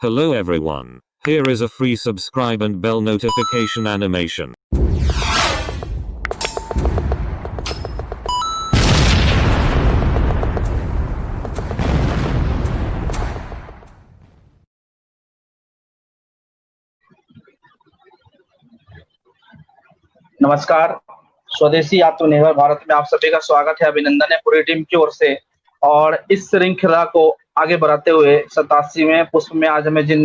Hello everyone. Here is a free subscribe and bell notification animation. नमस्कार। स्वदेशी आत्मनिर्भर भारत में आप सभी का स्वागत है, अभिनंदन है पूरी टीम की ओर से। और इस श्रृंखला को आगे बढ़ाते हुए 87वें पुष्प में आज हमें जिन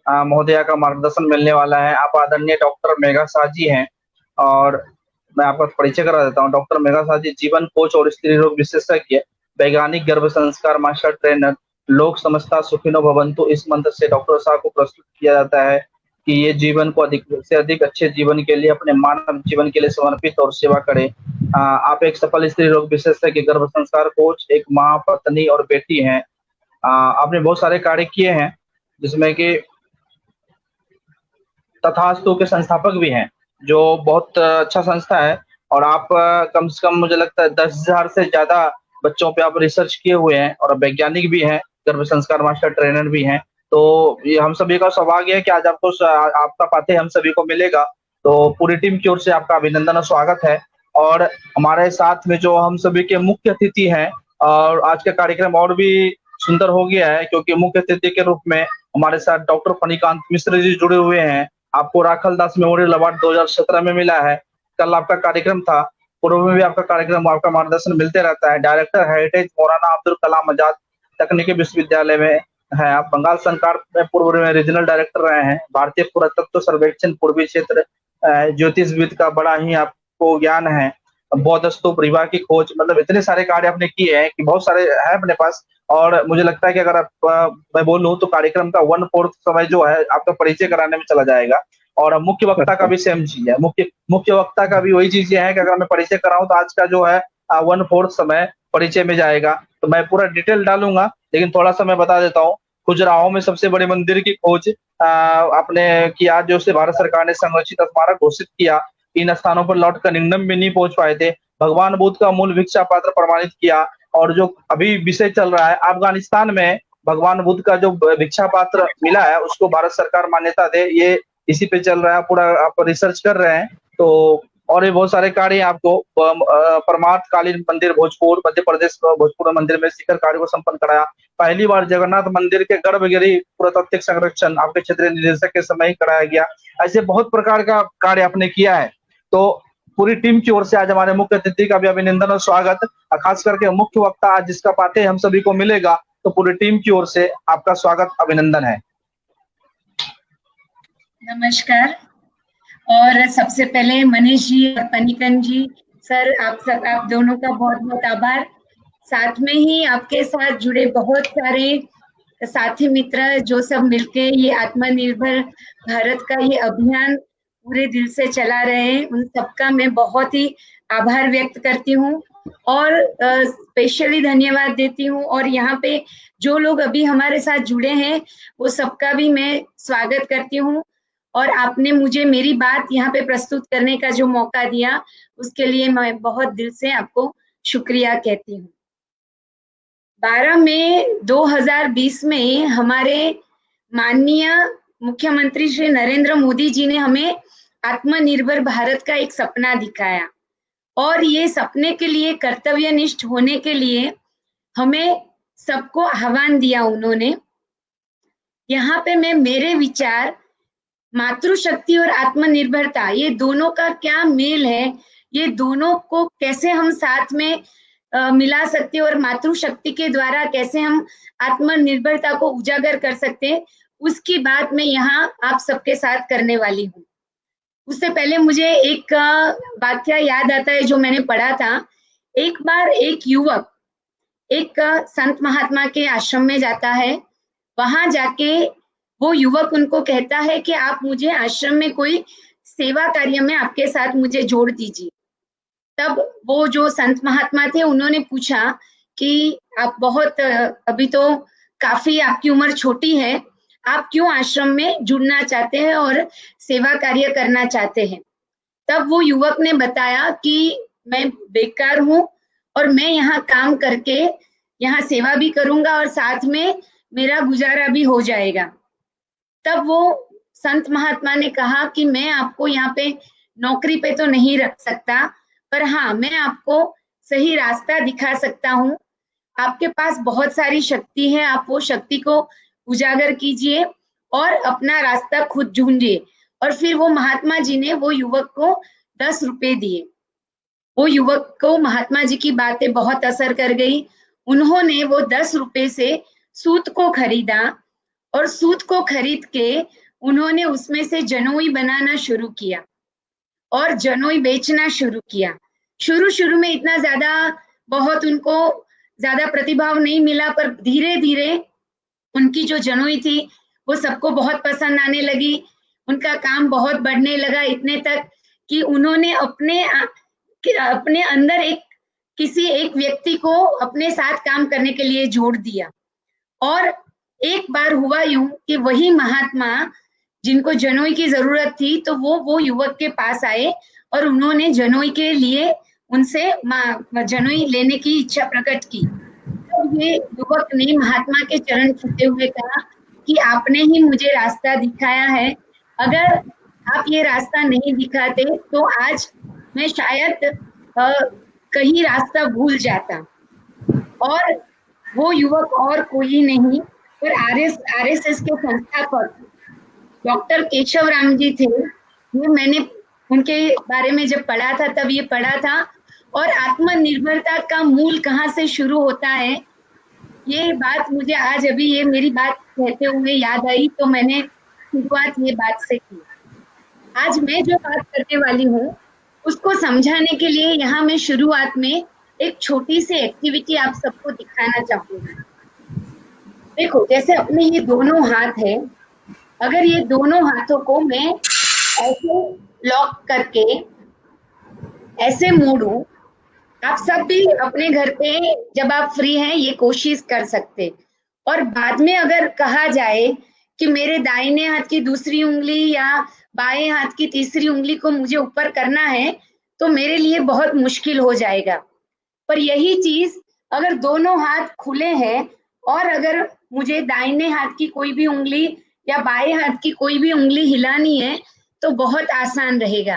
महोदया का मार्गदर्शन मिलने वाला है, आप आदरणीय डॉक्टर मेघा शाह जी हैं। और मैं आपका परिचय करा देता हूँ। डॉक्टर मेघा शाह जी जीवन कोच और स्त्री रोग विशेषज्ञ, वैज्ञानिक गर्भ संस्कार मास्टर ट्रेनर, लोक समझता सुखिनो भवंतु इस मंत्र से डॉक्टर शाह को प्रस्तुत किया जाता है कि ये जीवन को अधिक से अधिक अच्छे जीवन के लिए, अपने मानव जीवन के लिए समर्पित और सेवा करें। आप एक सफल स्त्री रोग विशेषज्ञ, गर्भ संस्कार कोच, एक माँ, पत्नी और बेटी हैं। आपने बहुत सारे कार्य किए हैं, जिसमें कि तथास्तु के संस्थापक भी हैं, जो बहुत अच्छा संस्था है। और आप कम से कम मुझे लगता है 10,000 से ज्यादा बच्चों पे आप रिसर्च किए हुए हैं, और वैज्ञानिक भी हैं, गर्भ संस्कार मास्टर ट्रेनर भी हैं। तो ये हम सभी का सौभाग्य है कि आज आपको आपका पाते हम सभी को मिलेगा। तो पूरी टीम की ओर से आपका अभिनंदन और स्वागत है। और हमारे साथ में जो हम सभी के मुख्य अतिथि हैं, और आज का कार्यक्रम और भी सुंदर हो गया है क्योंकि मुख्य अतिथि के रूप में हमारे साथ डॉक्टर फणिकांत मिश्र जी जुड़े हुए हैं। आपको राखल दास मेमोरियल अवार्ड 2017 में मिला है। कल आपका कार्यक्रम था, पूर्व में भी आपका कार्यक्रम, आपका मार्गदर्शन मिलते रहता है। डायरेक्टर हेरिटेज मौलाना अब्दुल कलाम आजाद तकनीकी विश्वविद्यालय में है आप। बंगाल सरकार में पूर्व में रीजनल डायरेक्टर रहे हैं। भारतीय पुरातत्व सर्वेक्षण पूर्वी क्षेत्र ज्योतिषविद का बड़ा ही आपको ज्ञान है। बौद्ध स्तूप, रीवा की खोज, मतलब इतने सारे कार्य आपने किए हैं कि बहुत सारे हैं अपने पास। और मुझे लगता है कि अगर आप मैं बोलूं तो कार्यक्रम का 1/4 समय जो है आपका परिचय कराने में चला जाएगा। और मुख्य वक्ता का भी सेम चीज है। मुख्य वक्ता का भी वही चीज है कि अगर मैं परिचय कराऊं तो आज का जो है 1/4 समय परिचय में जाएगा। तो मैं पूरा डिटेल डालूंगा, लेकिन थोड़ा सा मैं बता देता हूँ। खजुराहो में सबसे बड़े मंदिर की खोज आपने किया, जो से भारत सरकार ने संरक्षित स्मारक घोषित किया। इन स्थानों पर लौट कर निंगडम भी नहीं पहुंच पाए थे। भगवान बुद्ध का मूल भिक्षा पात्र प्रमाणित किया। और जो अभी विषय चल रहा है अफगानिस्तान में, भगवान बुद्ध का जो भिक्षा पात्र मिला है उसको भारत सरकार मान्यता दे, ये इसी पे चल रहा है। पूरा आप रिसर्च कर रहे हैं। तो और भी बहुत सारे कार्य आपको परमार्थ कालीन मंदिर भोजपुर, मध्य प्रदेश भोजपुर मंदिर में शिखर कार्य को संपन्न कराया। पहली बार जगन्नाथ मंदिर के गर्भगृह पुरातात्विक संरक्षण आपके क्षेत्रीय निदेशक के समय ही कराया गया। ऐसे बहुत प्रकार का कार्य आपने किया है। तो पूरी टीम की ओर से आज हमारे मुख्य अतिथि का भी अभिनंदन और स्वागत। खास करके मुख्य वक्ता आज जिसका पाते हम सभी को मिलेगा, तो पूरी टीम की ओर से आपका स्वागत, अभिनंदन है। नमस्कार। और सबसे पहले मनीष जी और पनिकन जी सर, आप दोनों का बहुत बहुत आभार। साथ में ही आपके साथ जुड़े बहुत सारे साथी मित्र जो सब मिलके ये आत्मनिर्भर भारत का ये अभियान पूरे दिल से चला रहे हैं, उन सबका मैं बहुत ही आभार व्यक्त करती हूँ और स्पेशली धन्यवाद देती हूँ। और यहाँ पे जो लोग अभी हमारे साथ जुड़े हैं वो सबका भी मैं स्वागत करती हूँ। और आपने मुझे मेरी बात यहाँ पे प्रस्तुत करने का जो मौका दिया उसके लिए मैं बहुत दिल से आपको शुक्रिया कहती हूँ। 12 मई 2020 में हमारे माननीय मुख्यमंत्री श्री नरेंद्र मोदी जी ने हमें आत्मनिर्भर भारत का एक सपना दिखाया, और ये सपने के लिए कर्तव्यनिष्ठ होने के लिए हमें सबको आह्वान दिया उन्होंने। यहाँ पे मैं मेरे विचार, मातृशक्ति और आत्मनिर्भरता, ये दोनों का क्या मेल है, ये दोनों को कैसे हम साथ में मिला सकते हैं और मातृशक्ति के द्वारा कैसे हम आत्मनिर्भरता को उजागर कर सकते हैं, उसकी बात मैं यहाँ आप सबके साथ करने वाली हूँ। उससे पहले मुझे एक वाक्य याद आता है जो मैंने पढ़ा था। एक बार एक युवक एक संत महात्मा के आश्रम में जाता है। वहां जाके वो युवक उनको कहता है कि आप मुझे आश्रम में कोई सेवा कार्य में आपके साथ मुझे जोड़ दीजिए। तब वो जो संत महात्मा थे उन्होंने पूछा कि आप बहुत अभी तो काफी आपकी उम्र छोटी है, आप क्यों आश्रम में जुड़ना चाहते हैं और सेवा कार्य करना चाहते हैं। तब वो युवक ने बताया कि मैं बेकार हूँ और मैं यहाँ काम करके यहाँ सेवा भी करूंगा और साथ में मेरा गुजारा भी हो जाएगा। तब वो संत महात्मा ने कहा कि मैं आपको यहाँ पे नौकरी पे तो नहीं रख सकता, पर हाँ मैं आपको सही रास्ता दिखा सकता हूँ। आपके पास बहुत सारी शक्ति है, आप वो शक्ति को उजागर कीजिए और अपना रास्ता खुद ढूंढिए। और फिर वो महात्मा जी ने वो युवक को 10 रुपए दिए। वो युवक को महात्मा जी की बातें बहुत असर कर गई। उन्होंने वो 10 रुपए से सूत को खरीदा और सूत को खरीद के उन्होंने उसमें से जनोई बनाना शुरू किया और जनोई बेचना शुरू किया। शुरू शुरू में इतना ज्यादा बहुत उनको ज्यादा प्रतिभाव नहीं मिला, पर धीरे धीरे उनकी जो जनोई थी वो सबको बहुत पसंद आने लगी। उनका काम बहुत बढ़ने लगा, इतने तक कि उन्होंने अपने अंदर किसी एक व्यक्ति को अपने साथ काम करने के लिए जोड़ दिया। और एक बार हुआ यूं कि वही महात्मा जिनको जनोई की जरूरत थी, तो वो युवक के पास आए और उन्होंने जनोई के लिए उनसे जनोई लेने की इच्छा प्रकट की। तो ये युवक ने महात्मा के चरण छूते हुए कहा कि आपने ही मुझे रास्ता दिखाया है, अगर आप ये रास्ता नहीं दिखाते तो आज मैं शायद कहीं रास्ता भूल जाता। और वो युवक और कोई नहीं पर आरएसएस के संस्थापक डॉक्टर केशव राम जी थे। ये मैंने उनके बारे में जब पढ़ा था तब ये पढ़ा था। और आत्मनिर्भरता का मूल कहाँ से शुरू होता है, ये बात मुझे आज अभी ये मेरी बात कहते हुए याद आई, तो मैंने शुरुआत ये बात से की। आज मैं जो बात करने वाली हूँ उसको समझाने के लिए यहाँ मैं शुरुआत में एक छोटी सी एक्टिविटी आप सबको दिखाना चाहूंगी। देखो, जैसे अपने ये दोनों हाथ है, अगर ये दोनों हाथों को मैं ऐसे लॉक करके ऐसे मोड़ूं, आप सब भी अपने घर पे जब आप फ्री हैं ये कोशिश कर सकते। और बाद में अगर कहा जाए कि मेरे दाहिने हाथ की दूसरी उंगली या बाएं हाथ की तीसरी उंगली को मुझे ऊपर करना है तो मेरे लिए बहुत मुश्किल हो जाएगा। पर यही चीज अगर दोनों हाथ खुले हैं और अगर मुझे दाहिने हाथ की कोई भी उंगली या बाएं हाथ की कोई भी उंगली हिलानी है तो बहुत आसान रहेगा।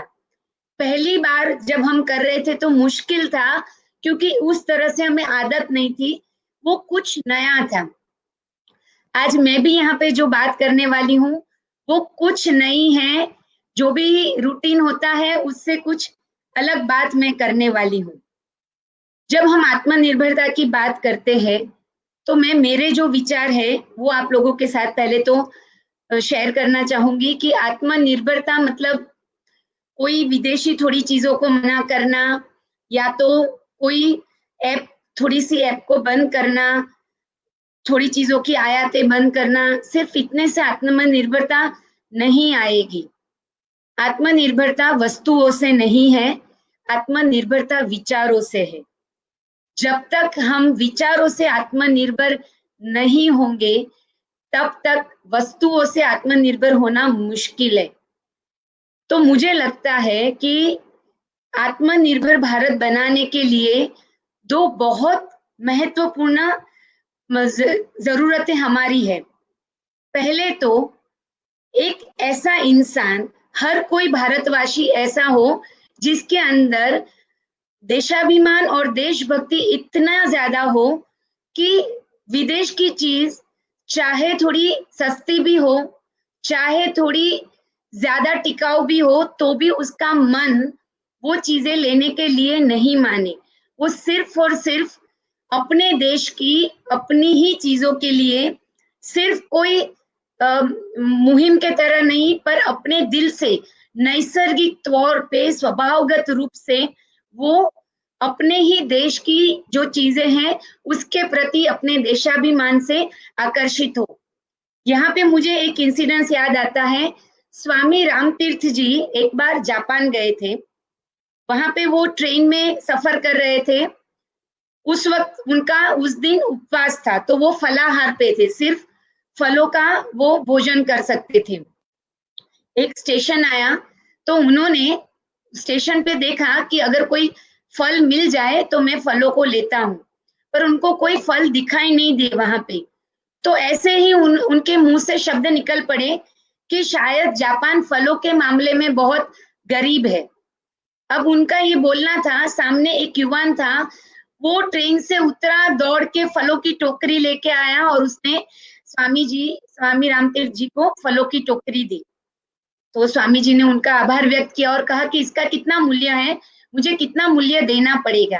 पहली बार जब हम कर रहे थे तो मुश्किल था, क्योंकि उस तरह से हमें आदत नहीं थी, वो कुछ नया था। आज मैं भी यहाँ पे जो बात करने वाली हूँ वो कुछ नहीं है, जो भी रूटीन होता है उससे कुछ अलग बात मैं करने वाली हूँ। जब हम आत्मनिर्भरता की बात करते हैं तो मैं मेरे जो विचार है वो आप लोगों के साथ पहले तो शेयर करना चाहूंगी कि आत्मनिर्भरता मतलब कोई विदेशी थोड़ी चीजों को मना करना, या तो कोई थोड़ी सी ऐप को बंद करना, थोड़ी चीजों की आयातें बंद करना, सिर्फ इतने से आत्मनिर्भरता नहीं आएगी। आत्मनिर्भरता वस्तुओं से नहीं है, आत्मनिर्भरता विचारों से है। जब तक हम विचारों से आत्मनिर्भर नहीं होंगे तब तक वस्तुओं से आत्मनिर्भर होना मुश्किल है। तो मुझे लगता है कि आत्मनिर्भर भारत बनाने के लिए दो बहुत महत्वपूर्ण जरूरतें हमारी है। पहले तो एक ऐसा इंसान, हर कोई भारतवासी ऐसा हो जिसके अंदर देशाभिमान और देशभक्ति इतना ज्यादा हो कि विदेश की चीज चाहे थोड़ी सस्ती भी हो, चाहे थोड़ी ज्यादा टिकाऊ भी हो, तो भी उसका मन वो चीजें लेने के लिए नहीं माने। वो सिर्फ और सिर्फ अपने देश की अपनी ही चीजों के लिए, सिर्फ कोई मुहिम के तरह नहीं, पर अपने दिल से नैसर्गिक तौर पे स्वभावगत रूप से वो अपने ही देश की जो चीजें हैं उसके प्रति अपने देशाभिमान से आकर्षित हो। यहाँ पे मुझे एक इंसिडेंस याद आता है। स्वामी रामतीर्थ जी एक बार जापान गए थे। वहां पे वो ट्रेन में सफर कर रहे थे। उस वक्त उनका उस दिन उपवास था, तो वो फलाहार पे थे, सिर्फ फलों का वो भोजन कर सकते थे। एक स्टेशन आया तो उन्होंने स्टेशन पे देखा कि अगर कोई फल मिल जाए तो मैं फलों को लेता हूँ, पर उनको कोई फल दिखाई नहीं दिए वहां पे। तो ऐसे ही उनके मुंह से शब्द निकल पड़े कि शायद जापान फलों के मामले में बहुत गरीब है। अब उनका ये बोलना था, सामने एक युवान था, वो ट्रेन से उतरा, दौड़ के फलों की टोकरी लेके आया और उसने स्वामी रामतीर्थ जी को फलों की टोकरी दी। तो स्वामी जी ने उनका आभार व्यक्त किया और कहा कि इसका कितना मूल्य है, मुझे कितना मूल्य देना पड़ेगा।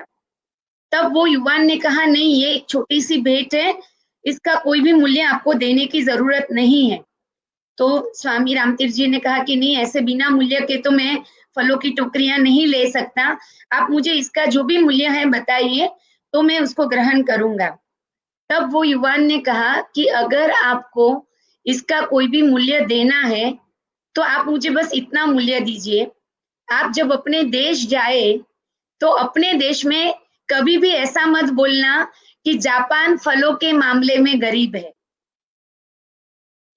तब वो युवान ने कहा, नहीं, ये एक छोटी सी भेंट है, इसका कोई भी मूल्य आपको देने की जरूरत नहीं है। तो स्वामी रामतीर्थ जी ने कहा कि नहीं, ऐसे बिना मूल्य के तो मैं फलों की टोकरियां नहीं ले सकता, आप मुझे इसका जो भी मूल्य है बताइए, तो मैं उसको ग्रहण करूंगा। तब वो युवान ने कहा कि अगर आपको इसका कोई भी मूल्य देना है तो आप मुझे बस इतना मूल्य दीजिए, आप जब अपने देश जाए तो अपने देश में कभी भी ऐसा मत बोलना कि जापान फलों के मामले में गरीब है।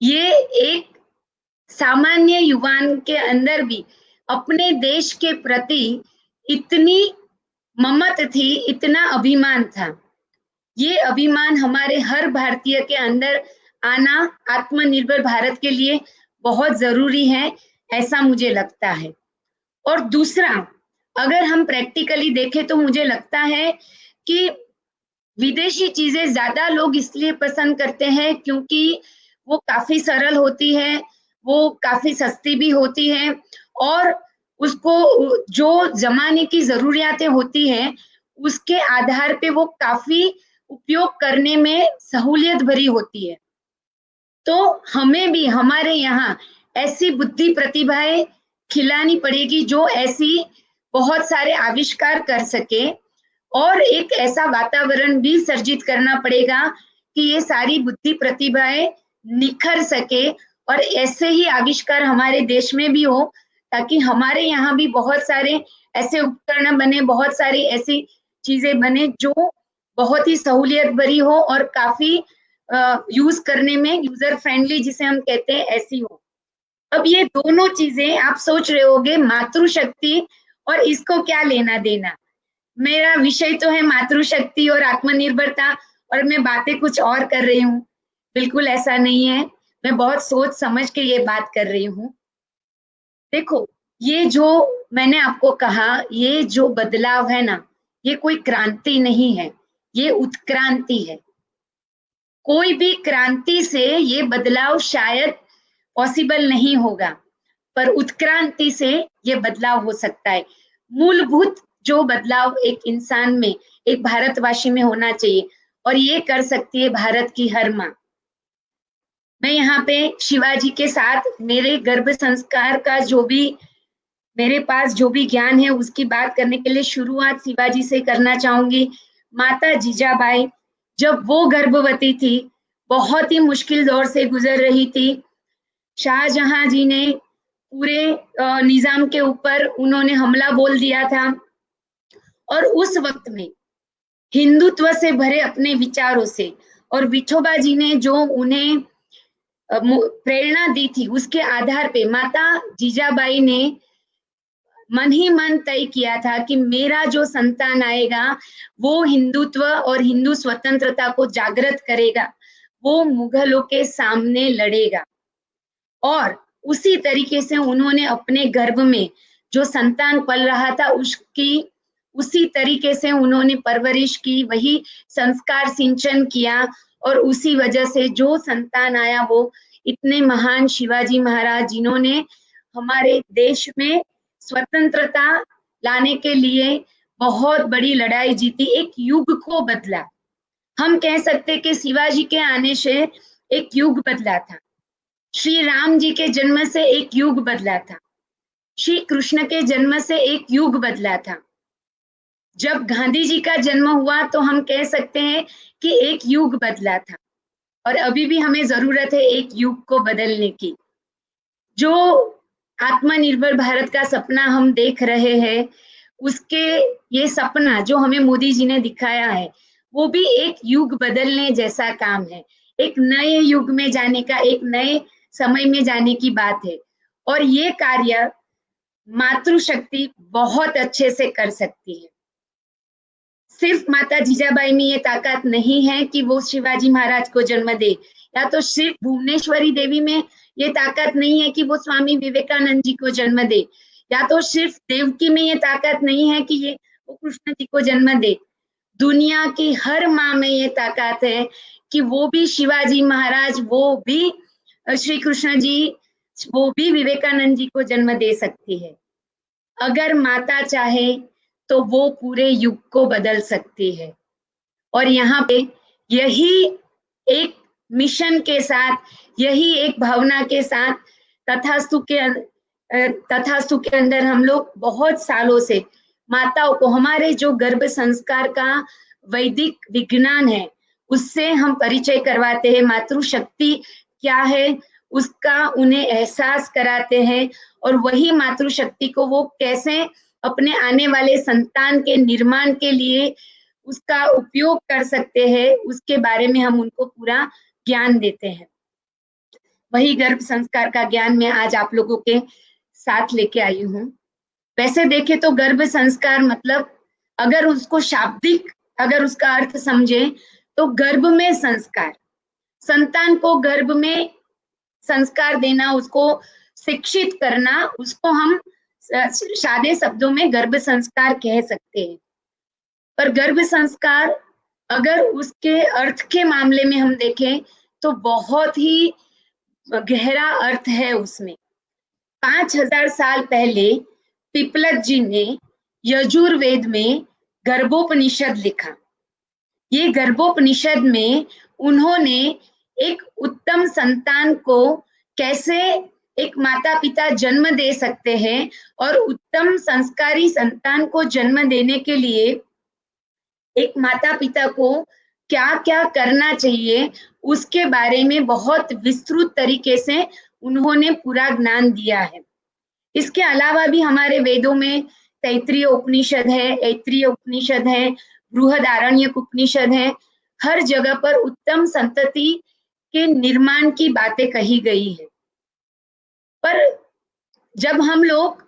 ये एक सामान्य युवान के अंदर भी अपने देश के प्रति इतनी ममत थी, इतना अभिमान था। ये अभिमान हमारे हर भारतीय के अंदर आना आत्मनिर्भर भारत के लिए बहुत जरूरी है, ऐसा मुझे लगता है। और दूसरा, अगर हम प्रैक्टिकली देखें तो मुझे लगता है कि विदेशी चीजें ज्यादा लोग इसलिए पसंद करते हैं क्योंकि वो काफी सरल होती है, वो काफी सस्ती भी होती है, और उसको जो जमाने की जरूरियातें होती हैं उसके आधार पे वो काफी उपयोग करने में सहूलियत भरी होती है। तो हमें भी हमारे यहाँ ऐसी बुद्धि प्रतिभाएं खिलानी पड़ेगी जो ऐसी बहुत सारे आविष्कार कर सके, और एक ऐसा वातावरण भी सर्जित करना पड़ेगा कि ये सारी बुद्धि प्रतिभाएं निखर सके और ऐसे ही आविष्कार हमारे देश में भी हो, ताकि हमारे यहाँ भी बहुत सारे ऐसे उपकरण बने, बहुत सारी ऐसी चीजें बने जो बहुत ही सहूलियत भरी हो और काफी यूज करने में यूजर फ्रेंडली, जिसे हम कहते हैं, ऐसी हो। अब ये दोनों चीजें आप सोच रहे होगे, मातृशक्ति और इसको क्या लेना देना। मेरा विषय तो है मातृशक्ति और आत्मनिर्भरता, और मैं बातें कुछ और कर रही हूँ। बिल्कुल ऐसा नहीं है, मैं बहुत सोच समझ के ये बात कर रही हूँ। देखो, ये जो मैंने आपको कहा, ये जो बदलाव है ना, ये कोई क्रांति नहीं है, ये उत्क्रांति है। कोई भी क्रांति से ये बदलाव शायद पॉसिबल नहीं होगा, पर उत्क्रांति से ये बदलाव हो सकता है। मूलभूत जो बदलाव एक इंसान में, एक भारतवासी में होना चाहिए, और ये कर सकती है भारत की हर माँ। मैं यहाँ पे शिवाजी के साथ मेरे गर्भ संस्कार का जो भी मेरे पास जो भी ज्ञान है उसकी बात करने के लिए शुरुआत शिवाजी से करना चाहूंगी। माता जीजाबाई, जब वो गर्भवती थी, बहुत ही मुश्किल दौर से गुजर रही थी। शाहजहां जी ने पूरे निजाम के ऊपर उन्होंने हमला बोल दिया था, और उस वक्त में हिंदुत्व से भरे अपने विचारों से और विठोबा जी ने जो उन्हें प्रेरणा दी थी, उसके आधार पे माता जीजाबाई ने मन ही मन तय किया था कि मेरा जो संतान आएगा वो हिंदुत्व और हिंदू स्वतंत्रता को जागृत करेगा, वो मुगलों के सामने लड़ेगा। और उसी तरीके से उन्होंने अपने गर्भ में जो संतान पल रहा था उसकी उसी तरीके से उन्होंने परवरिश की, वही संस्कार सिंचन किया, और उसी वजह से जो संतान आया वो इतने महान शिवाजी महाराज, जिन्होंने हमारे देश में स्वतंत्रता लाने के लिए बहुत बड़ी लड़ाई जीती, एक युग को बदला। हम कह सकते कि शिवाजी के आने से एक युग बदला था, श्री राम जी के जन्म से एक युग बदला था, श्री कृष्ण के जन्म से एक युग बदला था। जब गांधी जी का जन्म हुआ तो हम कह सकते हैं कि एक युग बदला था, और अभी भी हमें जरूरत है एक युग को बदलने की। जो आत्मनिर्भर भारत का सपना हम देख रहे हैं, उसके ये सपना जो हमें मोदी जी ने दिखाया है, वो भी एक युग बदलने जैसा काम है, एक नए युग में जाने का, एक नए समय में जाने की बात है। और ये कार्य मातृशक्ति बहुत अच्छे से कर सकती है। सिर्फ माता जीजाबाई में ये ताकत नहीं है कि वो शिवाजी महाराज को जन्म दे, या तो सिर्फ भुवनेश्वरी देवी में ये ताकत नहीं है कि वो स्वामी विवेकानंद जी को जन्म दे, या तो सिर्फ देवकी में ये ताकत नहीं है कि ये वो कृष्ण जी को जन्म दे। दुनिया की हर माँ में ये ताकत है कि वो भी शिवाजी महाराज, वो भी श्री कृष्ण जी, वो भी विवेकानंद जी को जन्म दे सकती है। अगर माता चाहे तो वो पूरे युग को बदल सकती है। और यहाँ पे यही एक मिशन के साथ, यही एक भावना के साथ तथास्तु के अंदर हम लोग बहुत सालों से माताओं को, हमारे जो गर्भ संस्कार का वैदिक विज्ञान है उससे हम परिचय करवाते हैं, मातृशक्ति क्या है उसका उन्हें एहसास कराते हैं, और वही मातृशक्ति को वो कैसे अपने आने वाले संतान के निर्माण के लिए उसका उपयोग कर सकते हैं, उसके बारे में हम उनको पूरा ज्ञान देते हैं। वही गर्भ संस्कार का ज्ञान मैं आज आप लोगों के साथ लेके आई हूँ। वैसे देखें तो गर्भ संस्कार मतलब, अगर उसको शाब्दिक अगर उसका अर्थ समझे तो गर्भ में संस्कार, संतान को गर्भ में संस्कार देना, उसको शिक्षित करना, उसको हम सादे शब्दों में गर्भ संस्कार कह सकते हैं। पर गर्भ संस्कार अगर उसके अर्थ के मामले में हम देखें तो बहुत ही गहरा अर्थ है उसमें। 5000 साल पहले पिपलत जी ने यजुर्वेद में गर्भोपनिषद लिखा। ये गर्भोपनिषद में उन्होंने एक उत्तम संतान को कैसे एक माता पिता जन्म दे सकते हैं और उत्तम संस्कारी संतान को जन्म देने के लिए एक माता पिता को क्या क्या करना चाहिए उसके बारे में बहुत विस्तृत तरीके से उन्होंने पूरा ज्ञान दिया है। इसके अलावा भी हमारे वेदों में तैत्तिरीय उपनिषद है, ऐत्तिरीय उपनिषद है, बृहदारण्यक उपनिषद है, हर जगह पर उत्तम संतति के निर्माण की बातें कही गई है। पर जब हम लोग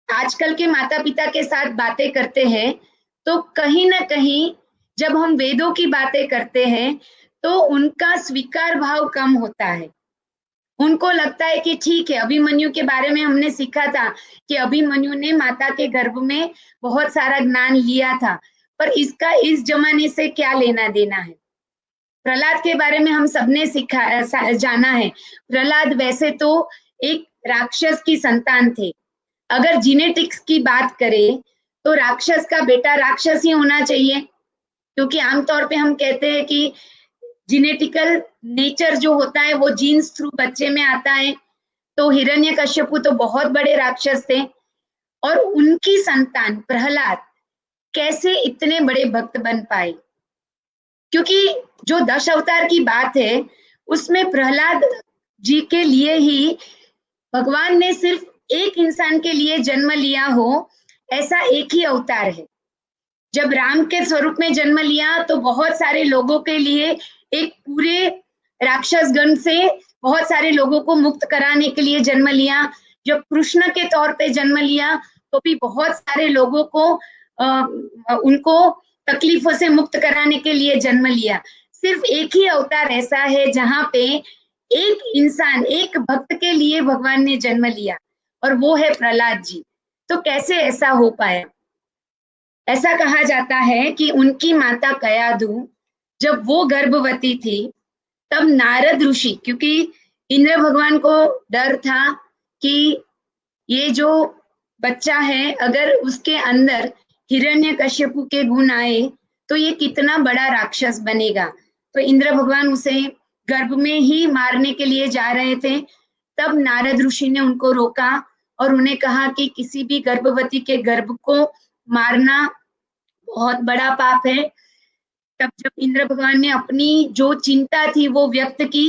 आजकल के माता पिता के साथ बातें करते हैं तो कहीं ना कहीं जब हम वेदों की बातें करते हैं तो उनका स्वीकार भाव कम होता है। उनको लगता है कि ठीक है, अभिमन्यु के बारे में हमने सीखा था कि अभिमन्यु ने माता के गर्भ में बहुत सारा ज्ञान लिया था, पर इसका इस जमाने से क्या लेना देना है। प्रहलाद के बारे में हम सबने जाना है। प्रहलाद वैसे तो एक राक्षस की संतान थे। अगर जीनेटिक्स की बात करें तो राक्षस का बेटा राक्षस ही होना चाहिए, क्योंकि आमतौर पे हम कहते हैं कि जीनेटिकल नेचर जो होता है वो जीन्स थ्रू बच्चे में आता है। तो हिरण्यकश्यपु तो बहुत बड़े राक्षस थे, और उनकी संतान प्रहलाद कैसे इतने बड़े भक्त बन पाए, क्योंकि जो 10 अवतार की बात है उसमें प्रहलाद जी के लिए ही भगवान ने सिर्फ एक इंसान के लिए जन्म लिया हो, ऐसा एक ही अवतार है। जब राम के स्वरूप में जन्म लिया तो बहुत सारे लोगों के लिए, एक पूरे राक्षस गण से बहुत सारे लोगों को मुक्त कराने के लिए जन्म लिया। जब कृष्ण के तौर पे जन्म लिया तो भी बहुत सारे लोगों को उनको तकलीफों से मुक्त कराने के लिए जन्म लिया। सिर्फ एक ही अवतार ऐसा है जहां पे एक इंसान, एक भक्त के लिए भगवान ने जन्म लिया, और वो है प्रहलाद जी। तो कैसे ऐसा हो पाया? ऐसा कहा जाता है कि उनकी माता कयाधु जब वो गर्भवती थी तब नारद ऋषि, क्योंकि इंद्र भगवान को डर था कि ये जो बच्चा है अगर उसके अंदर हिरण्यकश्यपु के गुण आए तो ये कितना बड़ा राक्षस बनेगा। तो इंद्र भगवान उसे गर्भ में ही मारने के लिए जा रहे थे। तब नारद ऋषि ने उनको रोका और उन्हें कहा कि किसी भी गर्भवती के गर्भ को मारना बहुत बड़ा पाप है। तब जब इंद्र भगवान ने अपनी जो चिंता थी वो व्यक्त की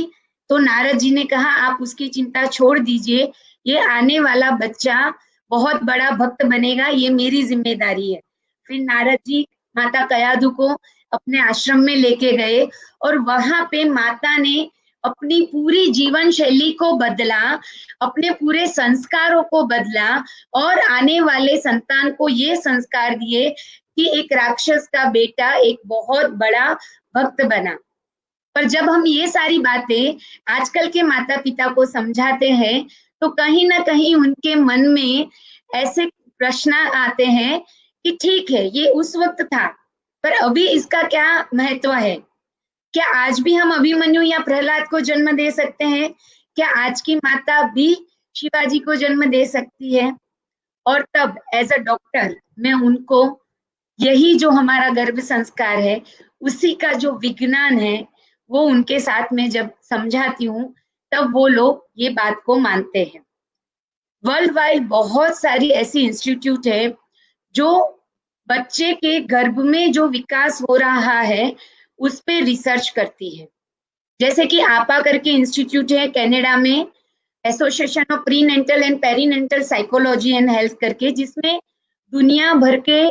तो नारद जी ने कहा आप उसकी चिंता छोड़ दीजिए, ये आने वाला बच्चा बहुत बड़ा भक्त बनेगा, ये मेरी जिम्मेदारी है। फिर नारद जी माता कयाधु को अपने आश्रम में लेके गए और वहां पे माता ने अपनी पूरी जीवन शैली को बदला, अपने पूरे संस्कारों को बदला और आने वाले संतान को ये संस्कार दिए कि एक राक्षस का बेटा एक बहुत बड़ा भक्त बना। पर जब हम ये सारी बातें आजकल के माता पिता को समझाते हैं तो कहीं ना कहीं उनके मन में ऐसे प्रश्न आते हैं कि ठीक है, ये उस वक्त था, पर अभी इसका क्या महत्व है? क्या आज भी हम अभिमन्यु या प्रहलाद को जन्म दे सकते हैं? क्या आज की माता भी शिवाजी को जन्म दे सकती है? और तब एज अ डॉक्टर मैं उनको यही जो हमारा गर्भ संस्कार है, उसी का जो विज्ञान है, वो उनके साथ में जब समझाती हूँ, तब वो लोग ये बात को मानते हैं। वर्ल्ड वाइड बहुत सारी ऐसी इंस्टीट्यूट है जो बच्चे के गर्भ में जो विकास हो रहा है उस पे रिसर्च करती है। जैसे कि आपा करके इंस्टीट्यूट है कनाडा में, association of prenatal and perinatal psychology and health करके, जिसमें दुनिया भर के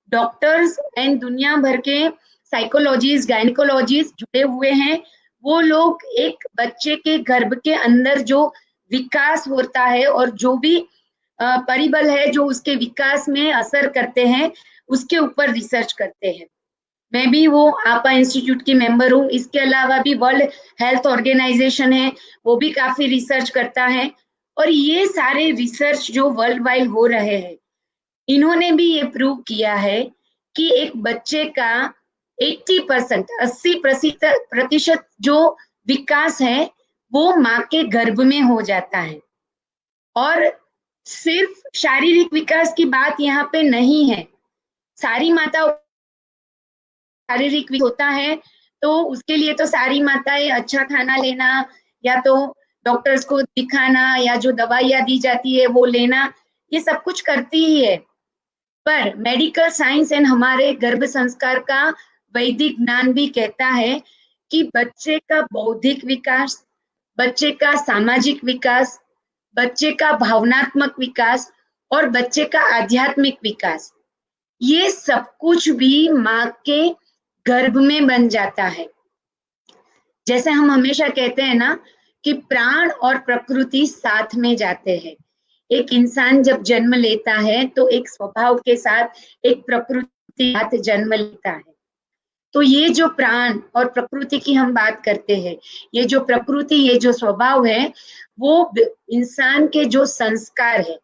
डॉक्टर्स एंड दुनिया भर के साइकोलॉजिस्ट, गायनिकोलॉजिस्ट जुड़े हुए हैं। वो लोग एक बच्चे के गर्भ के अंदर जो विकास होता है और जो भी परिबल है जो उसके विकास में असर करते हैं, उसके ऊपर रिसर्च करते हैं। मैं भी वो आपा इंस्टीट्यूट की मेंबर हूँ। इसके अलावा भी वर्ल्ड हेल्थ ऑर्गेनाइजेशन है, वो भी काफी रिसर्च करता है। और ये सारे रिसर्च जो वर्ल्ड वाइड हो रहे हैं, इन्होंने भी ये प्रूव किया है कि एक बच्चे का 80% जो विकास है वो माँ के गर्भ में हो जाता है। और सिर्फ शारीरिक विकास की बात यहाँ पे नहीं है, सारी माताओं शारीरिक होता है तो उसके लिए तो सारी माताएं अच्छा खाना लेना, या तो डॉक्टर्स को दिखाना, या जो दवाइयाँ दी जाती है वो लेना, ये सब कुछ करती ही है। पर मेडिकल साइंस एंड हमारे गर्भ संस्कार का वैदिक ज्ञान भी कहता है कि बच्चे का बौद्धिक विकास, बच्चे का सामाजिक विकास, बच्चे का भावनात्मक विकास और बच्चे का आध्यात्मिक विकास, ये सब कुछ भी माँ के गर्भ में बन जाता है। जैसे हम हमेशा कहते हैं ना कि प्राण और प्रकृति साथ में जाते हैं। एक इंसान जब जन्म लेता है तो एक स्वभाव के साथ एक प्रकृति के साथ जन्म लेता है। तो ये जो प्राण और प्रकृति की हम बात करते हैं, ये जो प्रकृति, ये जो स्वभाव है, वो इंसान के जो संस्कार है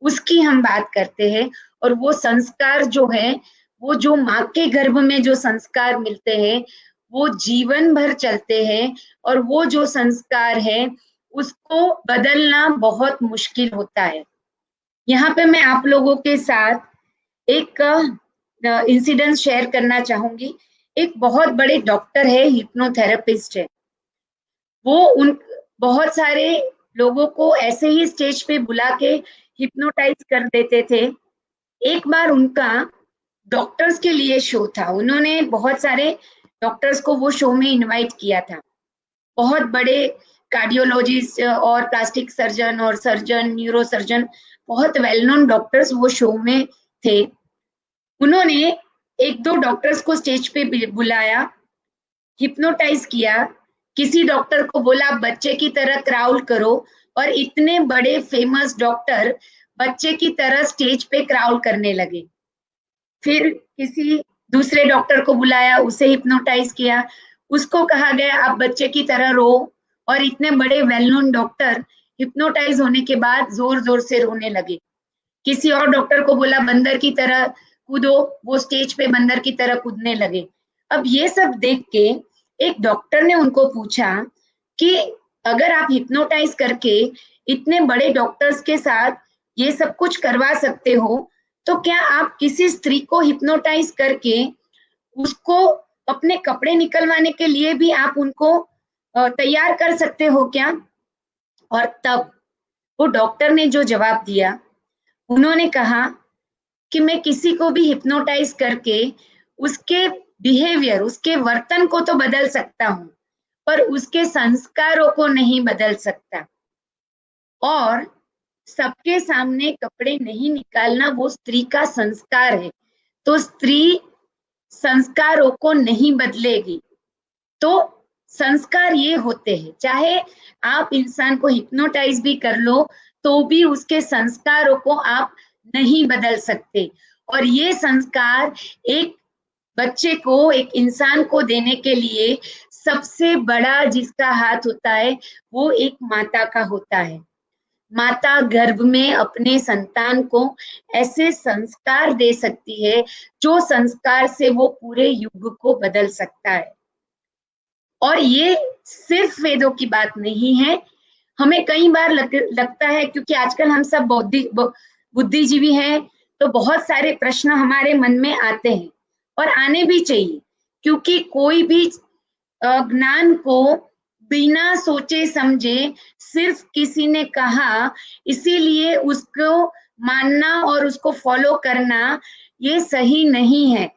उसकी हम बात करते हैं। और वो संस्कार जो है, वो जो माँ के गर्भ में जो संस्कार मिलते हैं वो जीवन भर चलते हैं। और वो जो संस्कार है उसको बदलना बहुत मुश्किल होता है। यहाँ पे मैं आप लोगों के साथ एक इंसिडेंट शेयर करना चाहूंगी। एक बहुत बड़े डॉक्टर है, हिप्नोथेरेपिस्ट है। वो उन बहुत सारे लोगों को ऐसे ही स्टेज पे बुला के हिप्नोटाइज कर देते थे। एक बार उनका डॉक्टर्स के लिए शो था, उन्होंने बहुत सारे डॉक्टर्स को वो शो में इनवाइट किया था। बहुत बड़े कार्डियोलॉजिस्ट और प्लास्टिक सर्जन और सर्जन, न्यूरो सर्जन, बहुत वेल नोन डॉक्टर्स वो शो में थे। उन्होंने एक दो डॉक्टर्स को स्टेज पे बुलाया, हिप्नोटाइज किया। किसी डॉक्टर को बोला बच्चे की तरह क्राउल करो, और इतने बड़े फेमस डॉक्टर बच्चे की तरह स्टेज पे क्राउल करने लगे। फिर किसी दूसरे डॉक्टर को बुलाया, उसे हिप्नोटाइज किया, उसको कहा गया आप बच्चे की तरह रो, और इतने बड़े वेल नोन डॉक्टर हिप्नोटाइज होने के बाद जोर जोर से रोने लगे। किसी और डॉक्टर को बोला बंदर की तरह कूदो, वो स्टेज पे बंदर की तरह कूदने लगे। अब ये सब देख के एक डॉक्टर ने उनको पूछा कि अगर आप हिप्नोटाइज करके इतने बड़े डॉक्टर्स के साथ ये सब कुछ करवा सकते हो, तो क्या आप किसी स्त्री को हिप्नोटाइज करके उसको अपने कपड़े निकलवाने के लिए भी आप उनको तैयार कर सकते हो क्या? और तब वो डॉक्टर ने जो जवाब दिया, उन्होंने कहा कि मैं किसी को भी हिप्नोटाइज करके उसके बिहेवियर, उसके वर्तन को तो बदल सकता हूँ, पर उसके संस्कारों को नहीं बदल सकता। और सबके सामने कपड़े नहीं निकालना वो स्त्री का संस्कार है, तो स्त्री संस्कारों को नहीं बदलेगी। तो संस्कार ये होते हैं, चाहे आप इंसान को हिप्नोटाइज भी कर लो तो भी उसके संस्कारों को आप नहीं बदल सकते। और ये संस्कार एक बच्चे को, एक इंसान को देने के लिए सबसे बड़ा जिसका हाथ होता है वो एक माता का होता है। माता गर्भ में अपने संतान को ऐसे संस्कार दे सकती है जो संस्कार से वो पूरे युग को बदल सकता है। और ये सिर्फ वेदों की बात नहीं है, हमें कई बार लगता है, क्योंकि आजकल हम सब बुद्धिजीवी हैं, तो बहुत सारे प्रश्न हमारे मन में आते हैं और आने भी चाहिए, क्योंकि कोई भी ज्ञान को बिना सोचे समझे सिर्फ किसी ने कहा इसीलिए उसको मानना और उसको फॉलो करना ये सही नहीं है।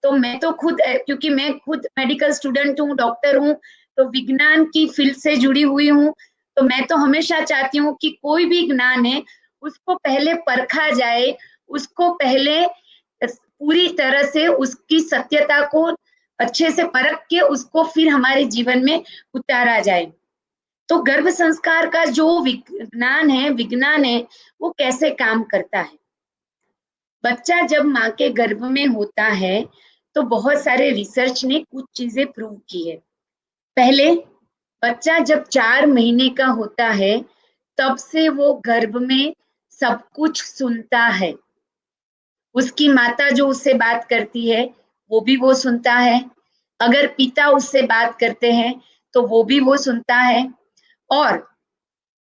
तो मैं तो खुद, क्योंकि मैं खुद मेडिकल स्टूडेंट हूँ, डॉक्टर हूँ, तो विज्ञान की फील्ड से जुड़ी हुई हूँ, तो मैं तो हमेशा चाहती हूँ कि कोई भी ज्ञान है उसको पहले परखा जाए, उसको पहले पूरी तरह से उसकी सत्यता को अच्छे से परख के उसको फिर हमारे जीवन में उतारा जाए। तो गर्भ संस्कार का जो विज्ञान है वो कैसे काम करता है। बच्चा जब माँ के गर्भ में होता है तो बहुत सारे रिसर्च ने कुछ चीजें प्रूव की है। पहले बच्चा जब 4 महीने का होता है तब से वो गर्भ में सब कुछ सुनता है। उसकी माता जो उससे बात करती है वो भी वो सुनता है, अगर पिता उससे बात करते हैं तो वो भी वो सुनता है, और